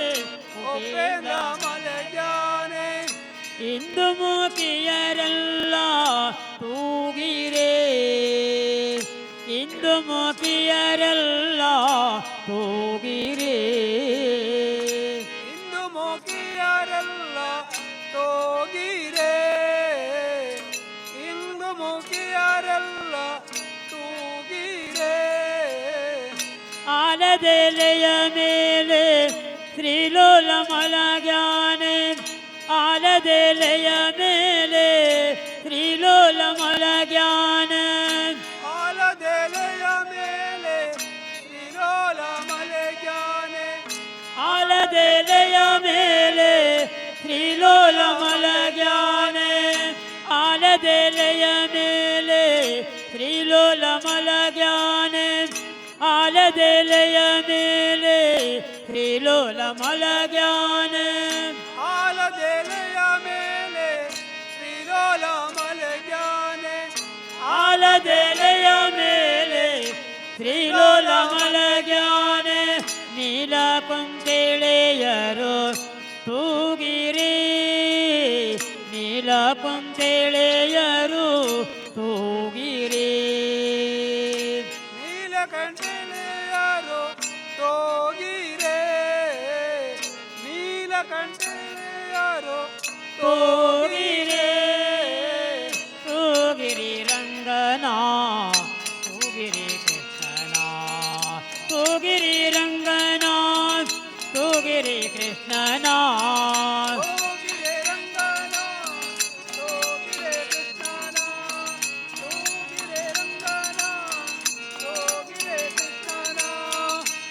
ಉಪೇಂದ್ರ ಮಲಗ್ಯಾನೆ ಇಂದು ಮುಖಿಯರೆಲ್ಲ ತೂಗಿರೇ ಇಂದು ಮುಖಿಯರೆಲ್ಲ ತೂಗಿರೇ ಇಂದು ಮುಖಿಯರೆಲ್ಲ ತೋಗಿರೆ ಇಂದು ಮುಖಿಯರೆಲ್ಲ ತೂಗಿರೆ ಆಲದೆಲೆಯ ಮೇಲೆ ಶ್ರೀಲೋಲ ಮಲಗ್ಯಾನೆ ಆಲದೆಲೆಯ ಮೇಲೆ ಶ್ರೀಲೋಲ ಮಲಗ್ಯಾನ ಆಲದೆಲೆಯ ಮೇಲೆ ಶ್ರೀಲೋಲ ಮಲಗ್ಯಾನೆ ಆಲದೆಲೆಯ ಮೇಲೆ ಶ್ರೀಲೋಲ ಮಲಗ್ಯಾನೆ ಆಲದೆಲೆಯ ಮೇಲೆ ಶ್ರೀಲೋಲ ಮಲಗ್ಯಾನೆ ಆಲದೆಲೆಯ ಮೇಲೆ ಶ್ರೀಲೋಲ ಮಲಗ್ಯಾನೆ ಆಲದೆಲೆಯ ಮೇಲೆ ಶ್ರೀಲೋಲ ಮಲಗ್ಯಾನೆ ಆಲದೆಲೆಯ ಮೇಲೆ ಶ್ರೀಲೋಲ ಮಲಗ್ಯಾನೆ ನೀಲ ಕುಂತೆಳೆಯರು ತೂಗಿರಿ ನೀಲ ಕುಂತೆಳೆಯರು ತೂಗಿರಿ ನೀಲಕಂಠನೆಯರು ತೋಗಿರೆ ನೀಲಕಂಠನೆಯರು ತೂಗಿರಿ ತೂಗಿರಿ ರಂಗನ ತೂಗಿರಿ ಕೃಷ್ಣನ ತೂಗಿರಿ ರಂಗನ ತೂಗಿರಿ ಕೃಷ್ಣನ ತೋಗಿರೆ ರಂಗನ ತೋಗಿರೆ ಕೃಷ್ಣನ ತೋಗಿರೆ ರಂಗನ ತೋಗಿರೆ ಕೃಷ್ಣನ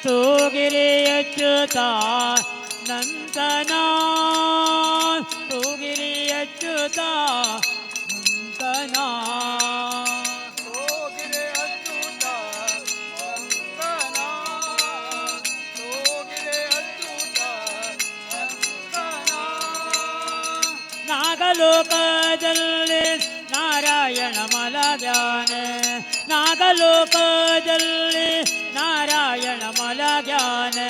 ತೂಗಿರಿ ಅಚ್ಯುತ ನಂತನ ತೂಗಿರಿ ಅಚ್ಯುತ ನಂತನ ತೋಗಿರೆ ಅಚ್ಯುತ ವಂದನ ತೋಗಿರೆ ಅಚ್ಯುತ ವಂದನ ನಾಗಲೋಕದಲ್ಲಿ ನಾರಾಯಣ ಮಲಗ್ಯಾನೆ ನಾಗಲೋಕದಲ್ಲಿ ನಾರಾಯಣ ಮಲಗ್ಯಾನೆ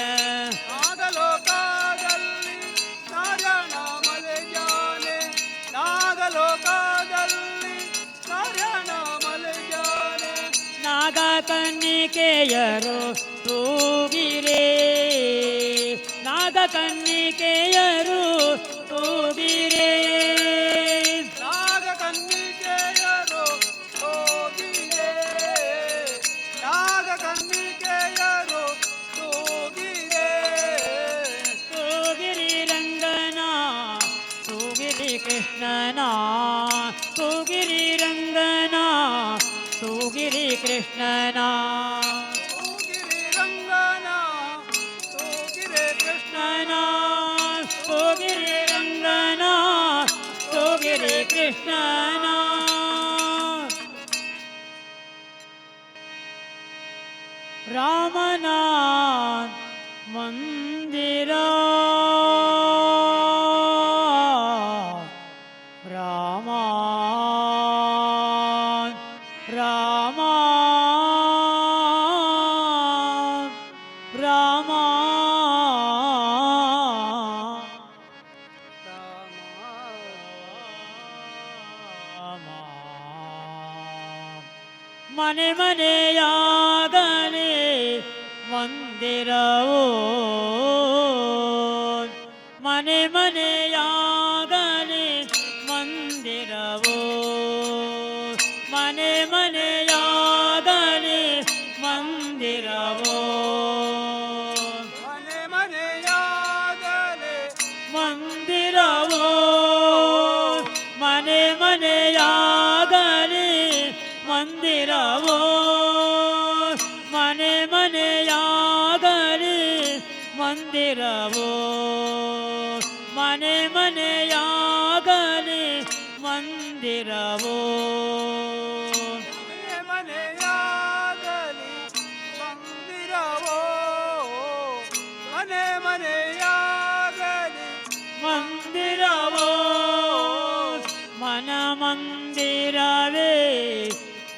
ನಾಗಲೋಕದಲ್ಲಿ ನಾರಾಯಣ ಮಲಗ್ಯಾನೆ ನಾಗಲೋಕದಲ್ಲಿ ನಾರಾಯಣ ಮಲಗ್ಯಾನೆ ನಾಗ ಕನ್ನಿಕೆಯರು ತೂಗಿರೇ ನಾಗ ಕನ್ನಿಕೆಯರು ತೂಗಿರೇ ನಾಗಕನ್ನಿಕೆಯರು ತೋಗಿರೆ ನಾಗಕನ್ನಿಕೆಯರು ತೋಗಿರೆ ತೂಗಿರಿ ರಂಗನ ತೂಗಿರಿ ಕೃಷ್ಣನ ತೂಗಿರಿ ರಂಗನ ತೂಗಿರಿ ಕೃಷ್ಣನ ತೋಗಿರಿ ರಂಗನ ತೋಗಿರೆ ಕೃಷ್ಣನ ತೂಗಿರಿ ರಂಗನ ತೂಗಿರಿ ಕೃಷ್ಣನ ರಾಮನ ಮಂದಿರ ರಾಮ ರಾಮ ರಾಮ ಮನೆ ಮನೆಯಾಗಲಿ ಮಂದಿರವೋ ಮನೆ ಮನೆಯಾಗಲಿ ಮಂದಿರವೋ ಮನೆ ಮನೆಯಾಗಲಿ ಮಂದಿರವೋ ಮನೆ ಮನೆಯಾಗಲಿ ಮಂದಿರವೋ ಮನೆ ಮನೆಯಾಗಲಿ ಮಂದಿರವೋ ಮನೆ ಮನೆಯಾಗಲಿ ಮಂದಿರವೋ ಮನೆ ಮನೆಯಾಗಲಿ ಮಂದಿರವೋ ಮನೆ ಮನೆಯಾಗಲಿ ಮಂದಿರವೋ ಮನೆ ಮನೆಯಾಗಲಿ ಮಂದಿರವೋ ಮನ ಮಂದಿರವೇ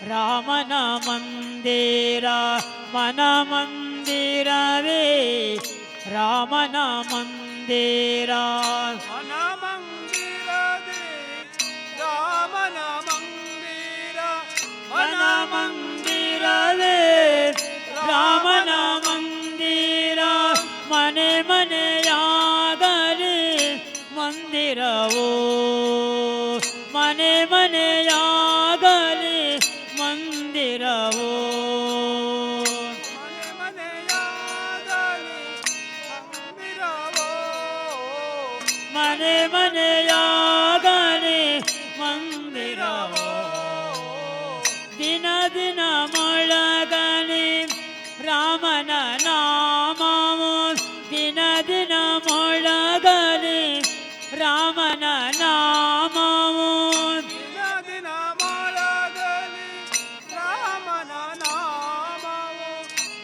ರಾಮನ ಮಂದಿರ ಮನ ಮಂದಿರವೇ ರಾಮನ ಮಂದಿರ ಮನ ಮಂದಿರದೇ ರಾಮನ ಮಂದಿರ ಮನ ಮಂದಿರವೇ ರಾಮನ ಮಂದಿರ ಮನೆ ಮನೆಯಾಗಲಿ ಮಂದಿರವೋ ಮನೆ ಮನೆಯಾಗಲಿ ಮಂದಿರವೋ ಮನೆ ಮನೆಯಾಗಲಿ ಮಂದಿರವೋ ಮನೆ ಮನೆಯಾಗಲಿ ಮಂದಿರವೋ ದಿನ ದಿನ ಮೊಳಗಲಿ ರಾಮನ ನಾಮವು ದಿನ ದಿನ ಮೊಳಗಲಿ ರಾಮನ ನಾಮವು ದಿನ ದಿನ ಮೊಳಗಲಿ ರಾಮನ ನಾಮವು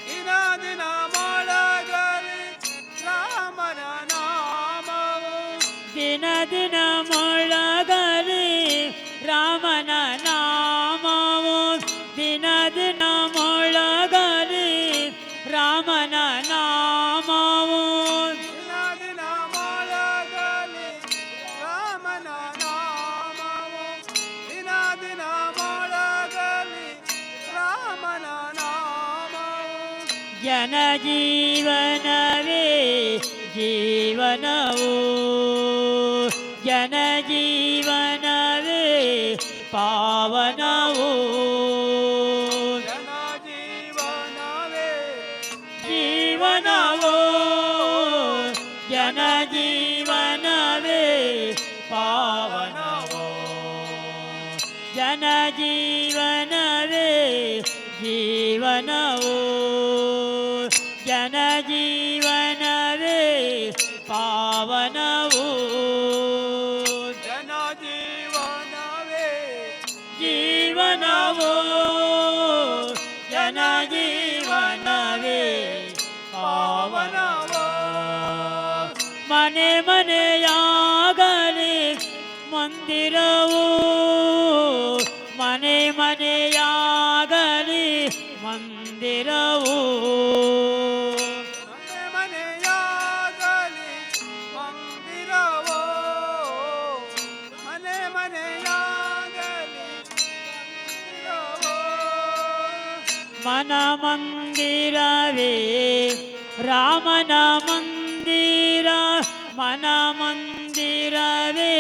ದಿನ ದಿನ ಮೊಳಗಲಿ ರಾಮನ ನಾಮವು ದಿನ ದಿನ ಮೊಳಗಲಿ ರಾಮನ ನಾಮವು ದಿನ ದಿನ ಮೊಳಗಲಿ ರಾಮನ ನಾಮವು ದಿನ ದಿನ ಮೊಳಗಲಿ ರಾಮನ ನಾಮವು ದಿನ ದಿನ ಮೊಳಗಲಿ ರಾಮನ ನಾಮವು ಜನ ಜೀವನವೇ ಜೀವನವು ಜನ ಜೀವನವೇ ಪಾವನವು ಜನ ಜೀವನವೇ ಜೀವನವು ಜನ ಜೀವನವೇ ಪಾವನವು ಜನ ಜೀವನವೇ ಜೀವನವು ಜನ ಜೀವನವೇ ಪಾವನವು ಜನ ಜೀವನವೇ ಜೀವನವು ಜನ ಜೀವನವೇ ಪಾವನವು ಮನೆ ಮನೆಯಾಗಲಿ ಮಂದಿರವು ಮನೆ ಮನೆಯಾಗಲಿ ಮಂದಿರವು ಮನೆ ಮನೆಯಾಗಲಿ ಮಂದಿರವೋ ಮನೆ ಮನೆಯಾಗಲಿ ಮಂದಿರವೋ ಮನ ಮಂದಿರವೇ ರಾಮನ ಮಂದಿರ ಮನ ಮಂದಿರವೇ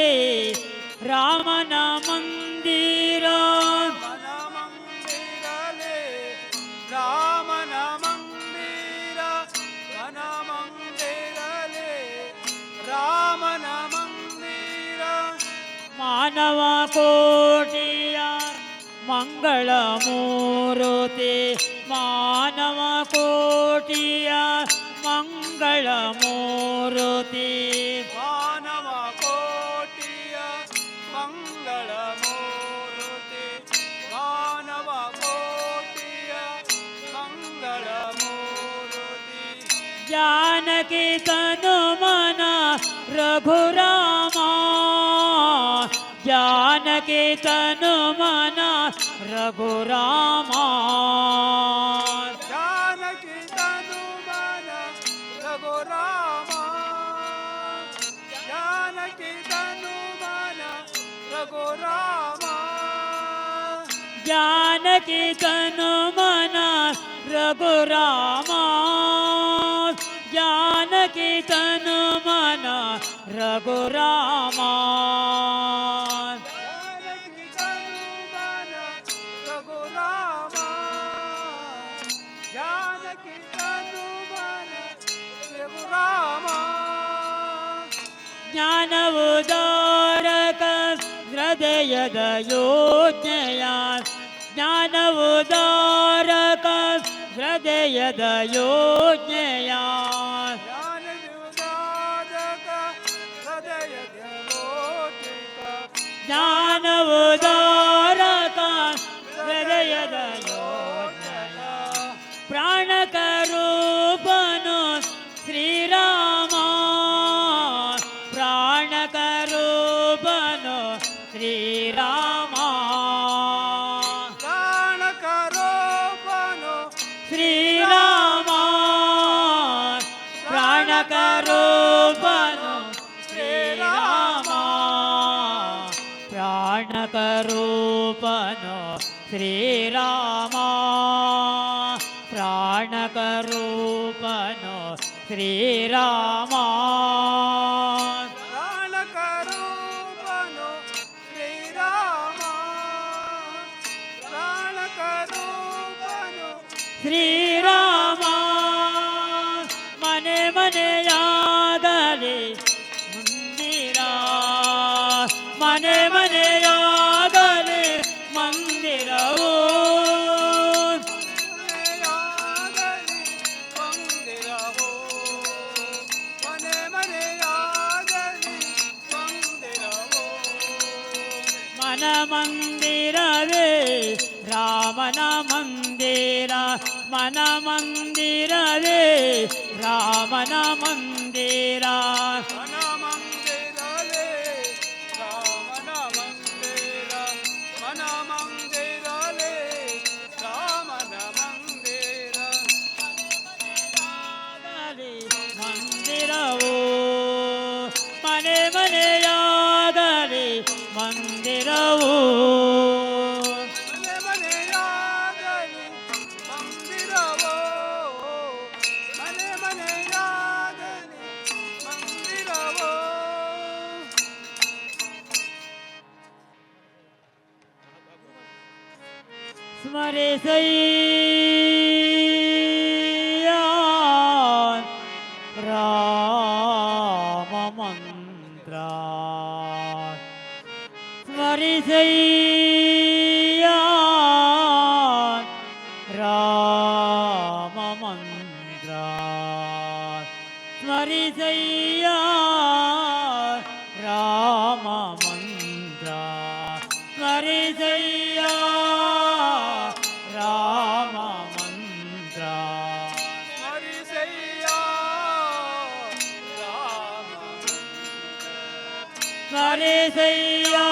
ರಾಮನ ಮಂದಿರ ಮನ ಮಂದಿರಲೇ ರಾಮನ ಮಂದಿರ ಮನ ಮಂದಿರಲೇ ರಾಮನ ಮಂದಿರ ಮಾನವ ಕೋಟಿಯ ಮಂಗಳ ಮೂರುತಿ ಮಾನವ ಕೋಟಿಯ ಮಂಗಳ ಮೂರುತಿ ಮಾನವ ಕೋಟಿಯ ಮಂಗಳ ಮೂರುತಿ ಮಾನವ ಕೋಟಿಯ ಮಂಗಳ ಮೂರುತಿ ಜಾನಕಿ ತನು ಮನ ರಘುರಾಮ ಜಾನಕಿ ತನು ಮನ ರಘುರಾಮ ಜಾನಕಿ ತನು ಮನ ರಘುರಾಮ ಜಾನಕಿ ತನು ಮನ ರಘುರಾಮ जानकी तनु मन रघुराम जानकी तनु मन रघुराम जानकी तनु मन रघुराम जानकी तनु मन रघुराम ज्ञान उदारक हृदयद योज्ञया ज्ञान उदारक हृदयद योज्ञया ज्ञान उदारक हृदयद ज्ञान उदारक हृदयद योज्ञया प्राणक रूपनु श्रीराम प्राणक रूपनु श्रीराम प्राण करो बनो श्रीराम प्राणक रूपनु श्रीराम प्राणक रूपनु श्रीराम प्राणक रूपनु श्रीराम प्राण करो बनो श्रीराम प्राण करो बनो श्रीराम मने मने यागले मंदिरा मने मने यागले मंदिरवो यागली मंदिर हो मने मने यागली मंदिर हो मन मंदिरवे रामन मंदिर मन मंदिरवे रामन मंदिर मन मंदिर ले रामन मंदिर मन मंदिर ले रामन मंदिर मंदिरवो मने मने यागले मंदिरवो मने मने यागली मंदिर हो मने मने यागली मंदिर हो स्मरे सैया राम मंत्र स्मरे सैया राम मंत्र स्मरे सैया राम मंत्र स्मरे सैया राम मंत्र हरि सैया राम स्मरे सैया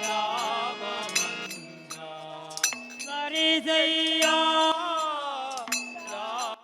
राम मंत्र स्मरे सैया राम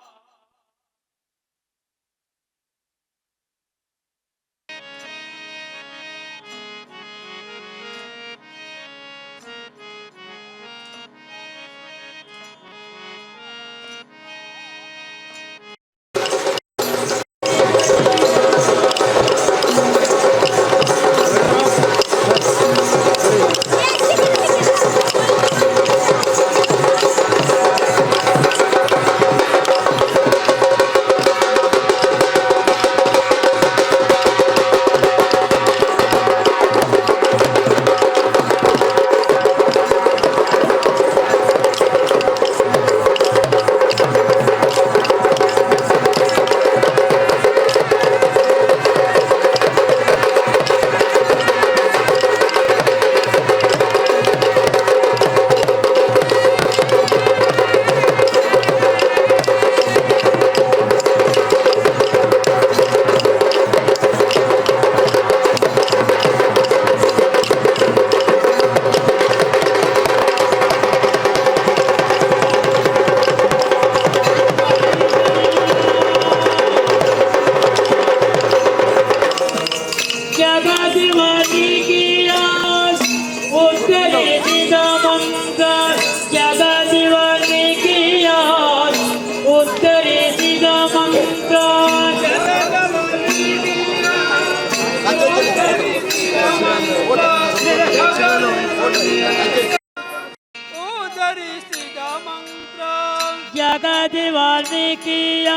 ಜಗದಿ ವಾಲ್ಮೀಕಿಯ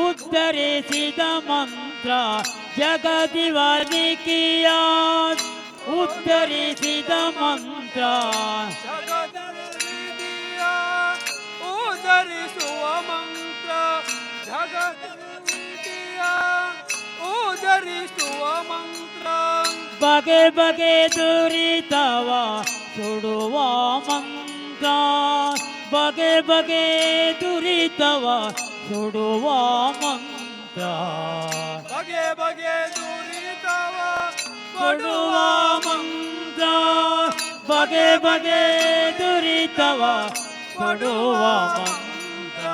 ಉದ್ಧರಿಸಿದ ಮಂತ್ರ ಜಗದಿ ವಾಲ್ಮೀಕಿಯ ಉದ್ಧರಿಸಿದ ಮಂತ್ರ ಜಗದೀಯ ಉದರಿಸುವ ಮಂತ್ರ ಜಗದೀಯ ಉದರಿಸುವ ಮಂತ್ರ ಬಗೆ ಬಗೆ ದುರಿತವ ಸುಡುವ ಮಂತ್ರ ಬಗೆ ಬಗೆ ದುರಿತವ ಸುಡುವ ಮಂತ್ರ ಬಗೆ ಬಗೆ ದುರಿತವ ಕೊಡುವ ಮಂತ್ರ ಬಗೆ ಬಗೆ ದುರಿತವ ಕೊಡುವ ಮಂತ್ರ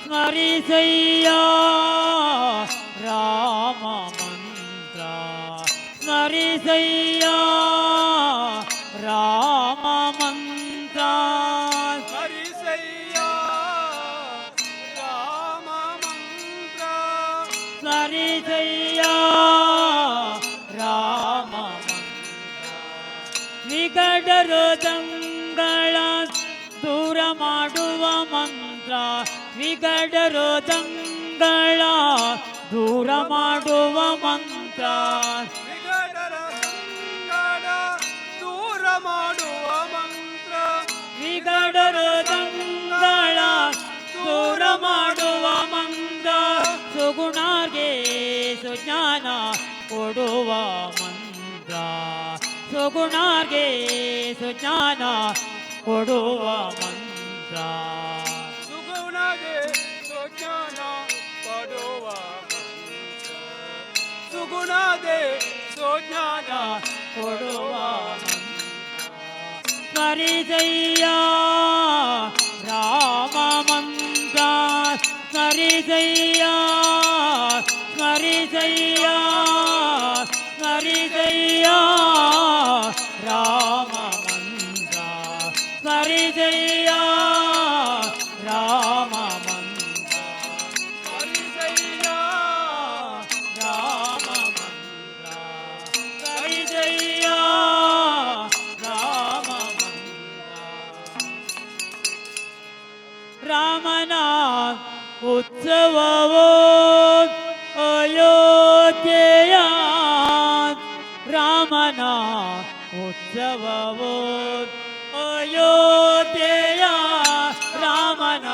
ಸ್ಮರಿಸಯ್ಯ ರಾಮ ಮಂತ್ರ ಸ್ಮರಿಸಯ್ಯ ರಾಮ ಮಂತ್ರ ಹರಿಸಯ್ಯ ರಾಮ ಮಂತ್ರ ಸ್ಮರಿಸಯ್ಯ ರಾಮ ಮಂತ್ರ ವಿಗಡರು ದಂಗಳ ದೂರ ಮಾಡುವ ಮಂತ್ರ ವಿಗಡರು ದಂಗಳ ದೂರ ಮಾಡುವ ಮಂತ್ರ ವಿಗಡರ ಸಂಗಡ ದೂರ ಮಾಡುವ ಮಂತ್ರ ವಿಗಡರು ದಂಗಳ ದೂರ ಮಾಡುವ ಮಂತ್ರ ಸುಗುಣಾರ್ಗೆ ಸುಜ್ಞಾನ ಕೊಡುವ ಮಂತ್ರ ಸುಗುಣಾರ್ಗೆ ಸುಜ್ಞಾನ ಕೊಡುವ ಮಂತ್ರ ಸುಗುಣಗೆ ಸುಜ್ಞಾನ ಪಡುವ ಮಂತ್ರ ಸುಗುಣಗೆ ಸುಜ್ಞಾನ ಕೊಡುವ ಸ್ಮರಿಸಯ್ಯ ರಾಮ ಮಂತ್ರ ಸ್ಮರಿಸಯ್ಯ ಸ್ಮರಿಸಯ್ಯ ಸ್ಮರಿಸಯ್ಯ ರಾಮ ಮಂತ್ರ ಸ್ಮರಿಸಯ್ಯ ರಾಮ ಮಂತ್ರ ಹರಿಸಯ್ಯ ರಾಮ ಮಂತ್ರ ಸ್ಮರಿಸಯ್ಯ ರಾಮ ಮಂತ್ರ ರಾಮನ ಉತ್ಸವವೋ ಅಯೋಧ್ಯೆಯ ರಾಮನ ಉತ್ಸವವೋ ಅಯೋಧ್ಯೆಯ ರಾಮನ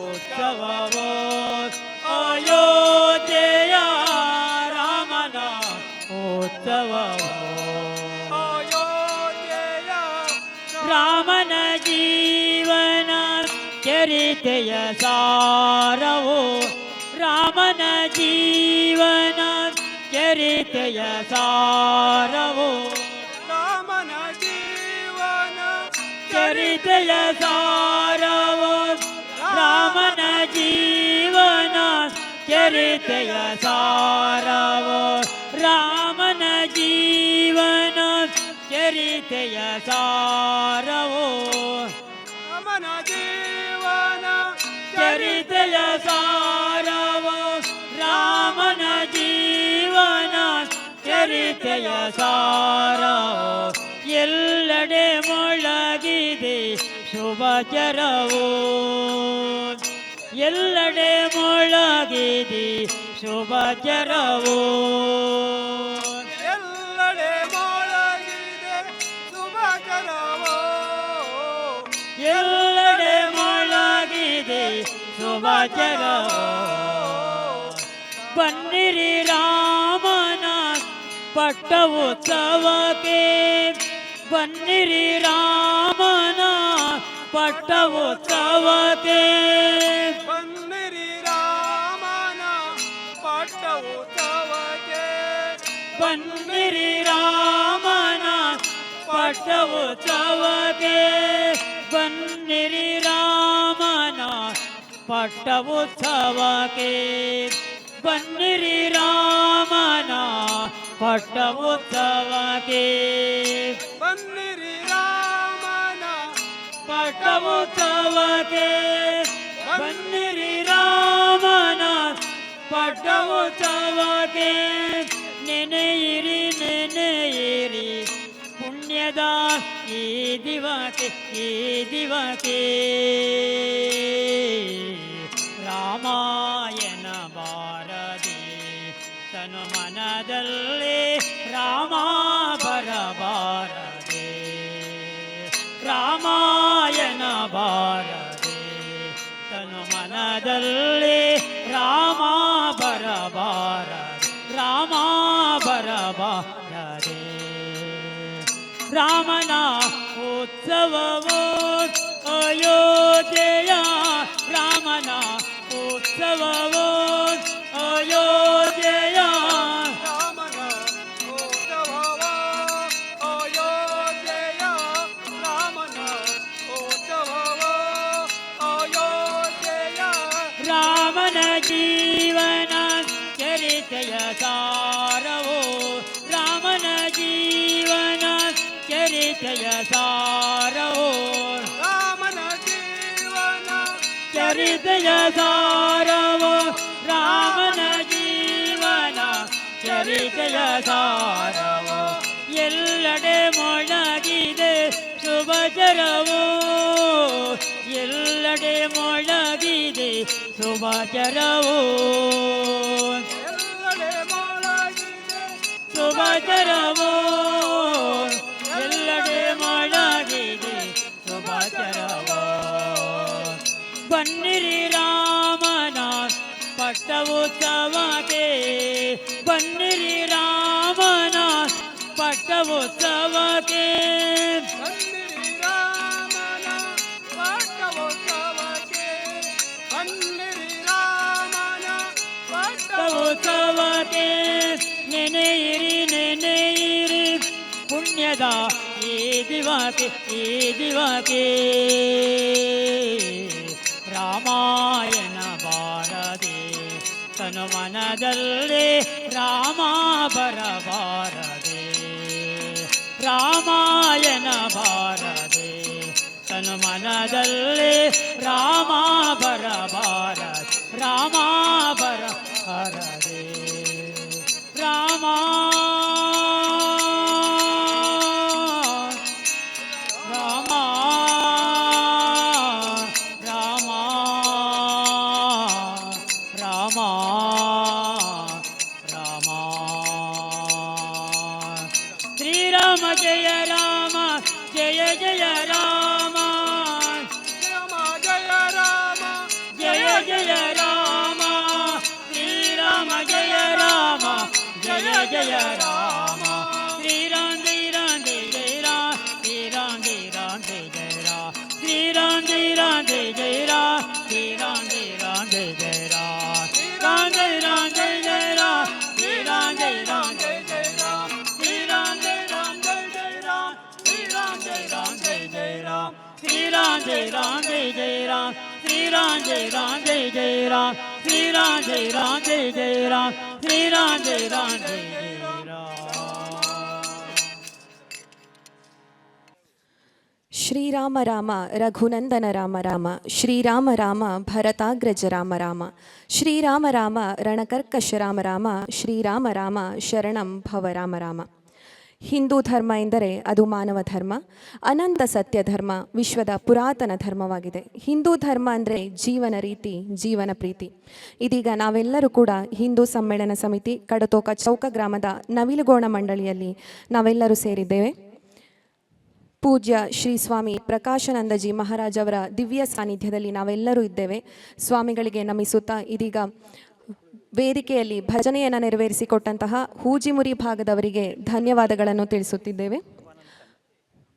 ಉತ್ಸವವೋ ಅಯೋಧ್ಯೆಯ ರಾಮನ ಉತ್ಸವವೋ ಅಯೋಧ್ಯೆಯ ರಾಮನ ಜೀವನ ಚರಿತೆಯ ಸಾರವು ರಾಮನ ಜೀವನ ಚರಿತೆಯ ಸಾರವು ರಾಮನ ಜೀವನ ಚರಿತೆಯ ಸಾರವು ರಾಮನ ಜೀವನ ಚರಿತೆಯ ಸಾರವು ರಾಮನ ಜೀವನ ಚರಿತೆಯ ಸಾರವು ರಾಮನ ಜೀವನ ಚರಿತೆಯ ಸಾರವು ರಾಮನ ಜೀವನ ಚರಿತೆಯ ಸಾರವು ಎಲ್ಲೆಡೆ ಮೊಳಗಿದೆ ಶುಭಚರವು ಎಲ್ಲೆಡೆ ಮೊಳಗಿದೆ ಶುಭಚರವು ಎಲ್ಲೆಡೆ ಮೊಳಗಿದೆ ಶುಭಕರವೋ ಎಲ್ಲೆಡೆ ಮೊಳಗಿದೆ ಶುಭಚರವು ಬನ್ನಿರಿ ರಾಮನ ಪಟ್ಟವುತ್ಸವಕ್ಕೆ ಬನ್ನಿರಿ ರಾಮನ ಪಟ್ಟವುತ್ಸವಕ್ಕೆ ಬನ್ನಿರಿ ರಾಮನ ಪಟ್ಟವುತ್ಸವಕ್ಕೆ ಬನ್ನಿರಿ ರಾಮನ ಪಟ್ಟವುತ್ಸವಕ್ಕೆ ಬನ್ನಿರಿ ರಾಮನ ಪಟ್ಟವುತ್ಸವಕ್ಕೆ ಬನ್ನಿರಿ ರಾಮನ ಪಟ್ಟವುತ್ಸವಕ್ಕೆ ಬನ್ನಿರಿ ರಾಮನ ಪಟ್ಟವುತ್ಸವಕ್ಕೆ ಬನ್ನಿರಿ ರಾಮನ ಪಟ್ಟವುತ್ಸವಕ್ಕೆ ನೆನೆಯಿರಿ ನೆನೆಯಿರಿ ಪುಣ್ಯ ಪುಣ್ಯದ ಈ ದಿವಕ್ಕೆ ರಾಮಾಯಣ ಬಾರದೆ ತನು ಮನದಲ್ಲಿ ರಾಮ ಬರಬಾರದೆ ರಾಮಾಯಣ ಬಾರದೆ ತನು ಮನದಲ್ಲಿ ರಾಮ ಬರಬಾರದೆ ರಾಮ ಬರಬಾರದೆ ರಾಮನ ಉತ್ಸವವೋ ಅಯೋಧ್ಯೆಯ ರಾಮನ ಉತ್ಸವವೋ ಅಯೋಧ್ಯೆಯ ರಾಮನ ಉತ್ಸವವ ಅಯೋಧ್ಯೆಯ ರಾಮನ ಉತ್ಸವವ ಅಯೋಧ್ಯೆಯ ರಾಮನ ಜೀವನ ಚರಿತೆಯ ಸಾರವೋ ರಾಮನ ಜೀವನ ಚರಿತೆಯ ಸಾರವೋ ರಾಮನ ಜೀವನ ಚರಿತೆಯ ಸಾರವೋ ರಾಮನ ಜೀವನ ಚರಿತೆಯ ಸಾರವೋ ಎಲ್ಲೆಡೆ ಮೊಳಗಿದೆ ಶುಭಚರವೋ ಎಲ್ಲೆಡೆ ಮೊಳಗಿದೆ ಶುಭಚರವೋ ಎಲ್ಲೆಡೆ ಮೊಳಗಿದೆ ಶುಭಚರವೋ ಎಲ್ಲೆಡೆ ಮೊಳಗಿದೆ ಶುಭಚರವೋ ಬನ್ನಿರಿ ರಾಮನ ಪಟ್ಟವುತ್ಸವಕ್ಕೆ ಬನ್ನಿರಿ ರಾಮನ ಪಟ್ಟವುತ್ಸವಕ್ಕೆ ಬನ್ನಿರಿ ರಾಮನ ಪಟ್ಟವುತ್ಸವಕ್ಕೆ ಬನ್ನಿರಿ ರಾಮನ ಪಟ್ಟವುತ್ಸವಕ್ಕೆ ನೆನೆಯಿರಿ ಪುಣ್ಯದ ಈ ದಿವಕ್ಕೆ ರಾಮಾಯಣ ಬಾರದೆ ತನು ಮನದಲ್ಲಿ ರಾಮ ಬರಬಾರದೆ ರಾಮಾಯಣ ಬಾರದೆ ತನು ಮನದಲ್ಲಿ ರಾಮ ಬರಬಾರದೆ ರಾಮ ಬರಬಾರದೆ ರಾಮ ರಾಮ ರಾಮ ರಾಮ ರಾಮ ಶ್ರೀರಾಮ ಜಯ ರಾಮ ಜಯ ಜಯ ರಾಮ ರಾಮ ಜಯ ರಾಮ ಜಯ ಜಯ ರಾಮ ಶ್ರೀರಾಮ ಜಯ ರಾಮ ಜಯ ಜಯ ರಾಮ ಶ್ರೀರಾಮ ಜಯ ರಾಮ ಜಯ ರಾಮ ಶ್ರೀರಾಮ ಜಯ ರಾಮ ಜಯ ರಾಮ ಶ್ರೀರಾಮ ಜಯ ರಾಮ ಜಯ ರಾಮ ಶ್ರೀರಾಮ ಜಯ ರಾಮ ಜಯ ರಾಮ ರಾಮ ಜಯ ರಾಮ ಜಯ ರಾಮ ಶ್ರೀರಾಮ ಜಯ ರಾಮ ಜಯ ರಾಮ ಶ್ರೀರಾಮ ಜಯ ರಾಮ ಜಯ ರಾಮ ಶ್ರೀರಾಮ ಜಯ ರಾಮ ಜಯ ರಾಮ ಶ್ರೀರಾಮ ಜಯ ರಾಮ ಜಯ ರಾಮ ಶ್ರೀರಾಮ ಜಯ ರಾಮ ಜಯ ರಾಮ ಶ್ರೀರಾಮ ಜಯ ರಾಮ ಜಯ ರಾಮ ಶ್ರೀರಾಮ ಜಯ ರಾಮ ಜಯ ರಾಮ ಶ್ರೀರಾಮ ರಾಮ ರಘುನಂದನ ರಾಮ ರಾಮ ಶ್ರೀರಾಮ ರಾಮ ಭರತಾಗ್ರಜ ರಾಮ ರಾಮ ಶ್ರೀರಾಮ ರಾಮ ರಣಕರ್ಕಶ ರಾಮ ರಾಮ ಶ್ರೀರಾಮ ರಾಮ ಶರಣಂ ಭವ ರಾಮ ರಾಮ. ಹಿಂದೂ ಧರ್ಮ ಎಂದರೆ ಅದು ಮಾನವ ಧರ್ಮ, ಅನಂತ ಸತ್ಯ ಧರ್ಮ, ವಿಶ್ವದ ಪುರಾತನ ಧರ್ಮವಾಗಿದೆ. ಹಿಂದೂ ಧರ್ಮ ಅಂದರೆ ಜೀವನ ರೀತಿ, ಜೀವನ ಪ್ರೀತಿ. ಇದೀಗ ನಾವೆಲ್ಲರೂ ಕೂಡ ಹಿಂದೂ ಸಮ್ಮೇಳನ ಸಮಿತಿ ಕಡತೋಕ ಚೌಕ ಗ್ರಾಮದ ನವಿಲುಗೋಣ ಮಂಡಳಿಯಲ್ಲಿ ನಾವೆಲ್ಲರೂ ಸೇರಿದ್ದೇವೆ. ಪೂಜ್ಯ ಶ್ರೀ ಸ್ವಾಮಿ ಪ್ರಕಾಶಾನಂದಜಿ ಮಹಾರಾಜ್ ಅವರ ದಿವ್ಯ ಸಾನ್ನಿಧ್ಯದಲ್ಲಿ ನಾವೆಲ್ಲರೂ ಇದ್ದೇವೆ. ಸ್ವಾಮಿಗಳಿಗೆ ನಮಿಸುತ್ತಾ ಇದೀಗ ವೇದಿಕೆಯಲ್ಲಿ ಭಜನೆಯನ್ನು ನೆರವೇರಿಸಿಕೊಟ್ಟಂತಹ ಹೂಜಿಮುರಿ ಭಾಗದವರಿಗೆ ಧನ್ಯವಾದಗಳನ್ನು ತಿಳಿಸುತ್ತಿದ್ದೇವೆ.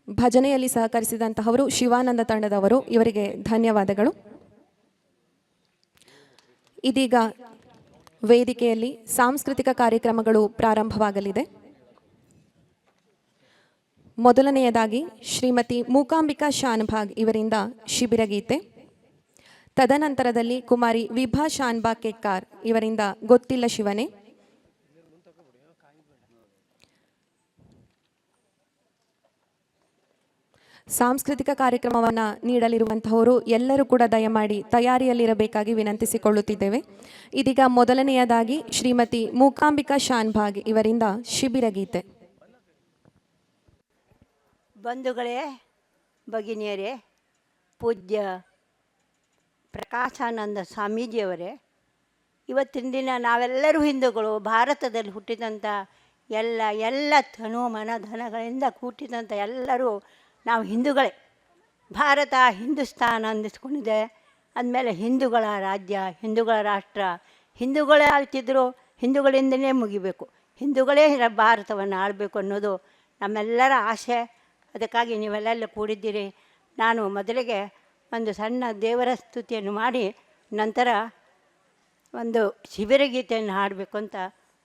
ಭಜನೆಯಲ್ಲಿ ಸಹಕರಿಸಿದಂತಹವರು ಶಿವಾನಂದ ತಂಡದವರು, ಇವರಿಗೆ ಧನ್ಯವಾದಗಳು. ಇದೀಗ ವೇದಿಕೆಯಲ್ಲಿ ಸಾಂಸ್ಕೃತಿಕ ಕಾರ್ಯಕ್ರಮಗಳು ಪ್ರಾರಂಭವಾಗಲಿದೆ. ಮೊದಲನೆಯದಾಗಿ ಶ್ರೀಮತಿ ಮೂಕಾಂಬಿಕಾ ಶಾನ್ಭಾಗ್ ಇವರಿಂದ ಶಿಬಿರ ಗೀತೆ. ತದನಂತರದಲ್ಲಿ ಕುಮಾರಿ ವಿಭಾ ಶಾನ್ಭಾಗ್ ಕೆಕ್ಕಾರ್ ಇವರಿಂದ ಗೊತ್ತಿಲ್ಲ ಶಿವನೇ. ಸಾಂಸ್ಕೃತಿಕ ಕಾರ್ಯಕ್ರಮವನ್ನು ನೀಡಲಿರುವಂತಹವರು ಎಲ್ಲರೂ ಕೂಡ ದಯಮಾಡಿ ತಯಾರಿಯಲ್ಲಿರಬೇಕಾಗಿ ವಿನಂತಿಸಿಕೊಳ್ಳುತ್ತಿದ್ದೇವೆ. ಇದೀಗ ಮೊದಲನೆಯದಾಗಿ ಶ್ರೀಮತಿ ಮೂಕಾಂಬಿಕಾ ಶಾನ್ಭಾಗ್ ಇವರಿಂದ ಶಿಬಿರ ಗೀತೆ. ಬಂಧುಗಳೇ, ಭಗಿನಿಯರೇ, ಪೂಜ್ಯ ಪ್ರಕಾಶಾನಂದ ಸ್ವಾಮೀಜಿಯವರೇ, ಇವತ್ತಿನ ದಿನ ನಾವೆಲ್ಲರೂ ಹಿಂದೂಗಳು. ಭಾರತದಲ್ಲಿ ಹುಟ್ಟಿದಂಥ ಎಲ್ಲ ತನು ಮನ ಧನಗಳಿಂದ ಕೂಟ್ಟಿದಂಥ ಎಲ್ಲರೂ ನಾವು ಹಿಂದೂಗಳೇ. ಭಾರತ ಹಿಂದೂಸ್ತಾನ ಅಂದಿಸ್ಕೊಂಡಿದೆ. ಅಂದಮೇಲೆ ಹಿಂದೂಗಳ ರಾಜ್ಯ, ಹಿಂದೂಗಳ ರಾಷ್ಟ್ರ, ಹಿಂದೂಗಳೇ ಆಳ್ತಿದ್ರು, ಹಿಂದೂಗಳಿಂದಲೇ ಮುಗಿಬೇಕು, ಹಿಂದೂಗಳೇ ಭಾರತವನ್ನು ಆಳಬೇಕು ಅನ್ನೋದು ನಮ್ಮೆಲ್ಲರ ಆಸೆ. ಅದಕ್ಕಾಗಿ ನೀವೆಲ್ಲ ಕೂಡಿದ್ದೀರಿ. ನಾನು ಮೊದಲಿಗೆ ಒಂದು ಸಣ್ಣ ದೇವರ ಸ್ತುತಿಯನ್ನು ಮಾಡಿ ನಂತರ ಒಂದು ಶಿಬಿರ ಗೀತೆಯನ್ನು ಹಾಡಬೇಕು ಅಂತ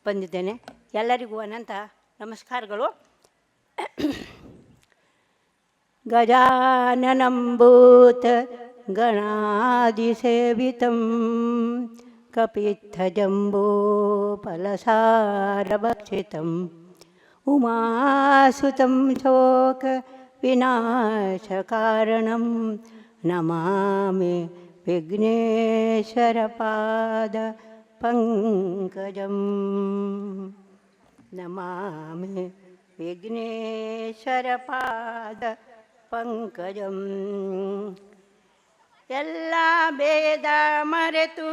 ಬಂದಿದ್ದೇನೆ. ಎಲ್ಲರಿಗೂ ಅನಂತ ನಮಸ್ಕಾರಗಳು. ಗಜಾನನಂ ಭೂತ ಗಣಾಧಿಸೇವಿತಂ ಕಪಿತ್ಥಜಂಬೋ ಫಲಸಾರಭಕ್ಷಿತಂ ಉಮಾಸುತಂ ಶೋಕ ವಿನಾಶಕಾರಣಂ ನಮಾಮಿ ವಿಘ್ನೇಶ್ವರ ಪಾದ ಪಂಕಜಂ. ನಮಾಮಿ ವಿಘ್ನೇಶ್ವರ ಪಾದ ಪಂಕಜಂ. ಎಲ್ಲ ಭೇದ ಮರೆತು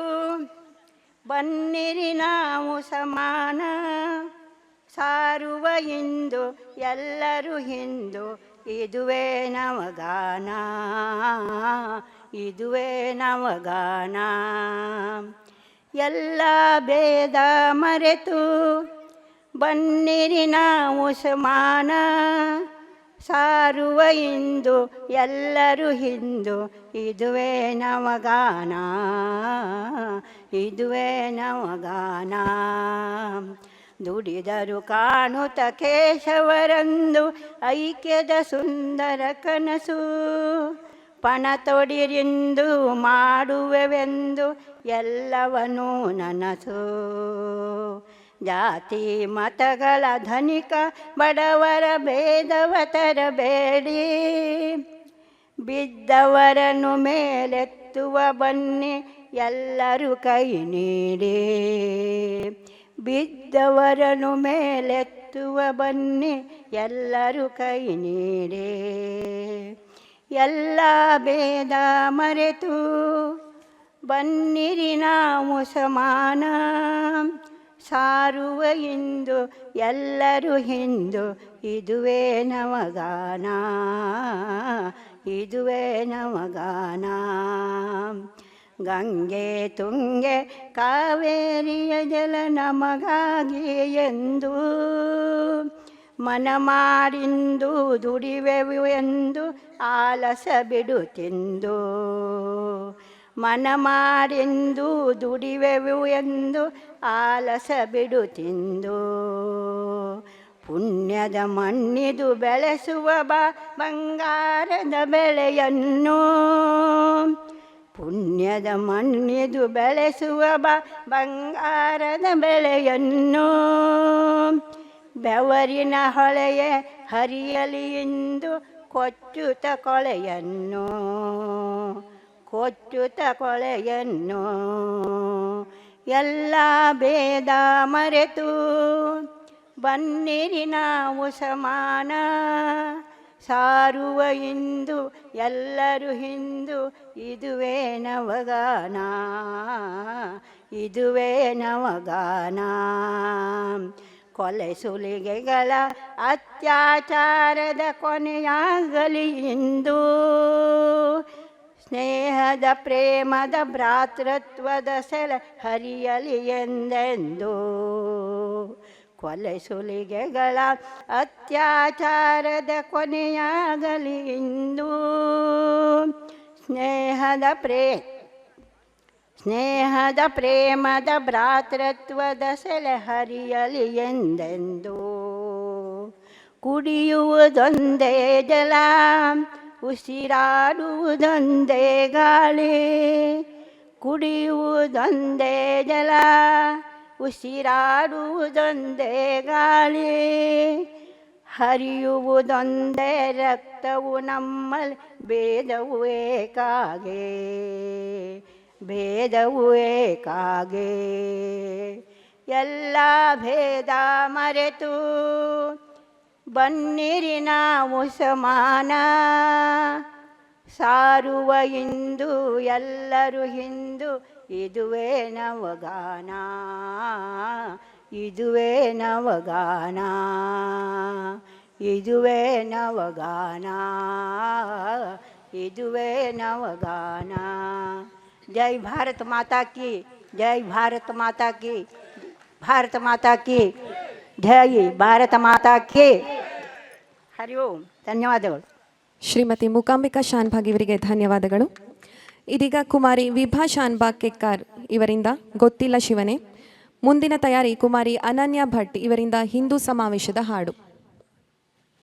ಬನ್ನಿರಿ ನಾವು ಸಮಾನ, ಸಾರುವ ಹಿಂದು ಎಲ್ಲರೂ ಹಿಂದು, ಇದುವೇ ನವಗಾನ, ಇದುವೇ ನವಗಾನ. ಎಲ್ಲ ಭೇದ ಮರೆತು ಬನ್ನಿರಿ ನಾವು ಸಮಾನ, ಸಾರುವ ಹಿಂದು ಎಲ್ಲರೂ ಹಿಂದು, ಇದುವೇ ನವಗಾನ, ಇದುವೇ ನವಗಾನ. ದುಡಿದರು ಕಾಣುತ್ತ ಕೇಶವರಂದು ಐಕ್ಯದ ಸುಂದರ ಕನಸು, ಪಣ ತೊಡಿರಿಂದು ಮಾಡುವೆವೆಂದು ಎಲ್ಲವನ್ನೂ ನನಸು. ಜಾತಿ ಮತಗಳ ಧನಿಕ ಬಡವರ ಭೇದವ ತರಬೇಡಿ, ಬಿದ್ದವರನ್ನು ಮೇಲೆತ್ತುವ ಬನ್ನಿ ಎಲ್ಲರೂ ಕೈ ನೀಡಿ, ಬಿದ್ದವರನ್ನು ಮೇಲೆತ್ತುವ ಬನ್ನಿ ಎಲ್ಲರೂ ಕೈ ನೀಡಿ. ಎಲ್ಲ ಭೇದ ಮರೆತು ಬನ್ನಿರಿ ನಾವು ಸಮಾನ, ಸಾರುವ ಹಿಂದು ಎಲ್ಲರೂ ಹಿಂದು, ಇದುವೇ ನವಗಾನ, ಇದುವೇ ನವಗಾನ. ಗಂಗೆ ತುಂಗೆ ಕಾವೇರಿಯ ಜಲ ನಮಗಾಗಿ ಎಂದು ಮನ ಮಾಡಿಂದು ದುಡಿವೆವು ಎಂದು ಆಲಸ ಬಿಡುತ್ತೆಂದು, ಮನ ಮಾಡಿಂದು ದುಡಿವೆವು ಎಂದು ಆಲಸ ಬಿಡುತ್ತೆಂದು. ಪುಣ್ಯದ ಮಣ್ಣಿದು ಬೆಳೆಸುವ ಬಂಗಾರದ ಬೆಳೆಯನ್ನು, ಪುಣ್ಯದ ಮಣ್ಣಿದು ಬೆಳೆಸುವ ಬಂಗಾರದ ಬೆಳೆಯನ್ನು, ಬೆವರಿನ ಹೊಳೆಯೇ ಹರಿಯಲಿ ಎಂದು ಕೊಚ್ಚುತ್ತ ಕೊಳೆಯನ್ನು, ಕೊಚ್ಚುತ್ತ ಕೊಳೆಯನ್ನು. ಎಲ್ಲ ಭೇದ ಮರೆತು ಬನ್ನಿರಿ ನಾವು ಸಮಾನ, ಸಾರುವ ಹಿಂದು ಎಲ್ಲರೂ ಹಿಂದು, ಇದುವೇ ನವಗಾನ, ಇದುವೇ ನವಗಾನ. ಕೊಲೆ ಸುಲಿಗೆಗಳ ಅತ್ಯಾಚಾರದ ಕೊನೆಯಾಗಲಿ ಇಂದು, ಸ್ನೇಹದ ಪ್ರೇಮದ ಭ್ರಾತೃತ್ವದ ಸೆಲ ಹರಿಯಲಿ ಎಂದೆಂದು. ಕೊಲೆ ಸುಲಿಗೆಗಳ ಅತ್ಯಾಚಾರದ ಕೊನೆಯಾಗಲಿ ಇಂದು, ಸ್ನೇಹದ ಪ್ರೇಮದ ಭ್ರಾತೃತ್ವದ ಸೆಲೆ ಹರಿಯಲಿ ಎಂದೆಂದು. ಕುಡಿಯುವುದೊಂದೇ ಜಲ, ಉಸಿರಾಡುವುದೊಂದೇ ಗಾಳಿ, ಕುಡಿಯುವುದೊಂದೇ ಜಲ, ಉಸಿರಾಡುವುದೊಂದೇ ಗಾಳಿ, ಹರಿಯುವುದೊಂದೇ ರಕ್ತವು ನಮ್ಮಲ್ಲಿ ಭೇದವು ಏಕಾಗೆ, ಭೇದವು ಏಕಾಗೆ. ಎಲ್ಲ ಭೇದ ಮರೆತು ಬನ್ನಿರಿ ನಾವು ಸಮಾನ ಸಾರುವ ಹಿಂದೂ ಎಲ್ಲರೂ ಹಿಂದೂ ಇದುವೇ ನವಗಾನ ಇದುವೇ ನವಗಾನ ಇದುವೇ ನವಗಾನ ಇದುವೇ ನವಗಾನ ಜೈ ಭಾರತ ಮಾತಾ ಕಿ ಜೈ ಭಾರತ ಮಾತಾ ಕಿ ಭಾರತ ಮಾತಾ ಕಿ ಜೈ ಭಾರತ ಮಾತಾ ಕಿ ಹರಿ ಓಂ ಧನ್ಯವಾದಗಳು ಶ್ರೀಮತಿ ಮೂಕಾಂಬಿಕಾ ಶಾನ್ಭಾಗ್ ಇವರಿಗೆ ಧನ್ಯವಾದಗಳು. ಇದೀಗ ಕುಮಾರಿ ವಿಭಾ ಶಾನ್ಭಾಗ್ ಕೆಕ್ಕಾರ್ ಇವರಿಂದ ಗೊತ್ತಿಲ್ಲ ಶಿವನೇ. ಮುಂದಿನ ತಯಾರಿ ಕುಮಾರಿ ಅನನ್ಯ ಭಟ್ ಇವರಿಂದ ಹಿಂದೂ ಸಮಾವೇಶದ ಹಾಡು.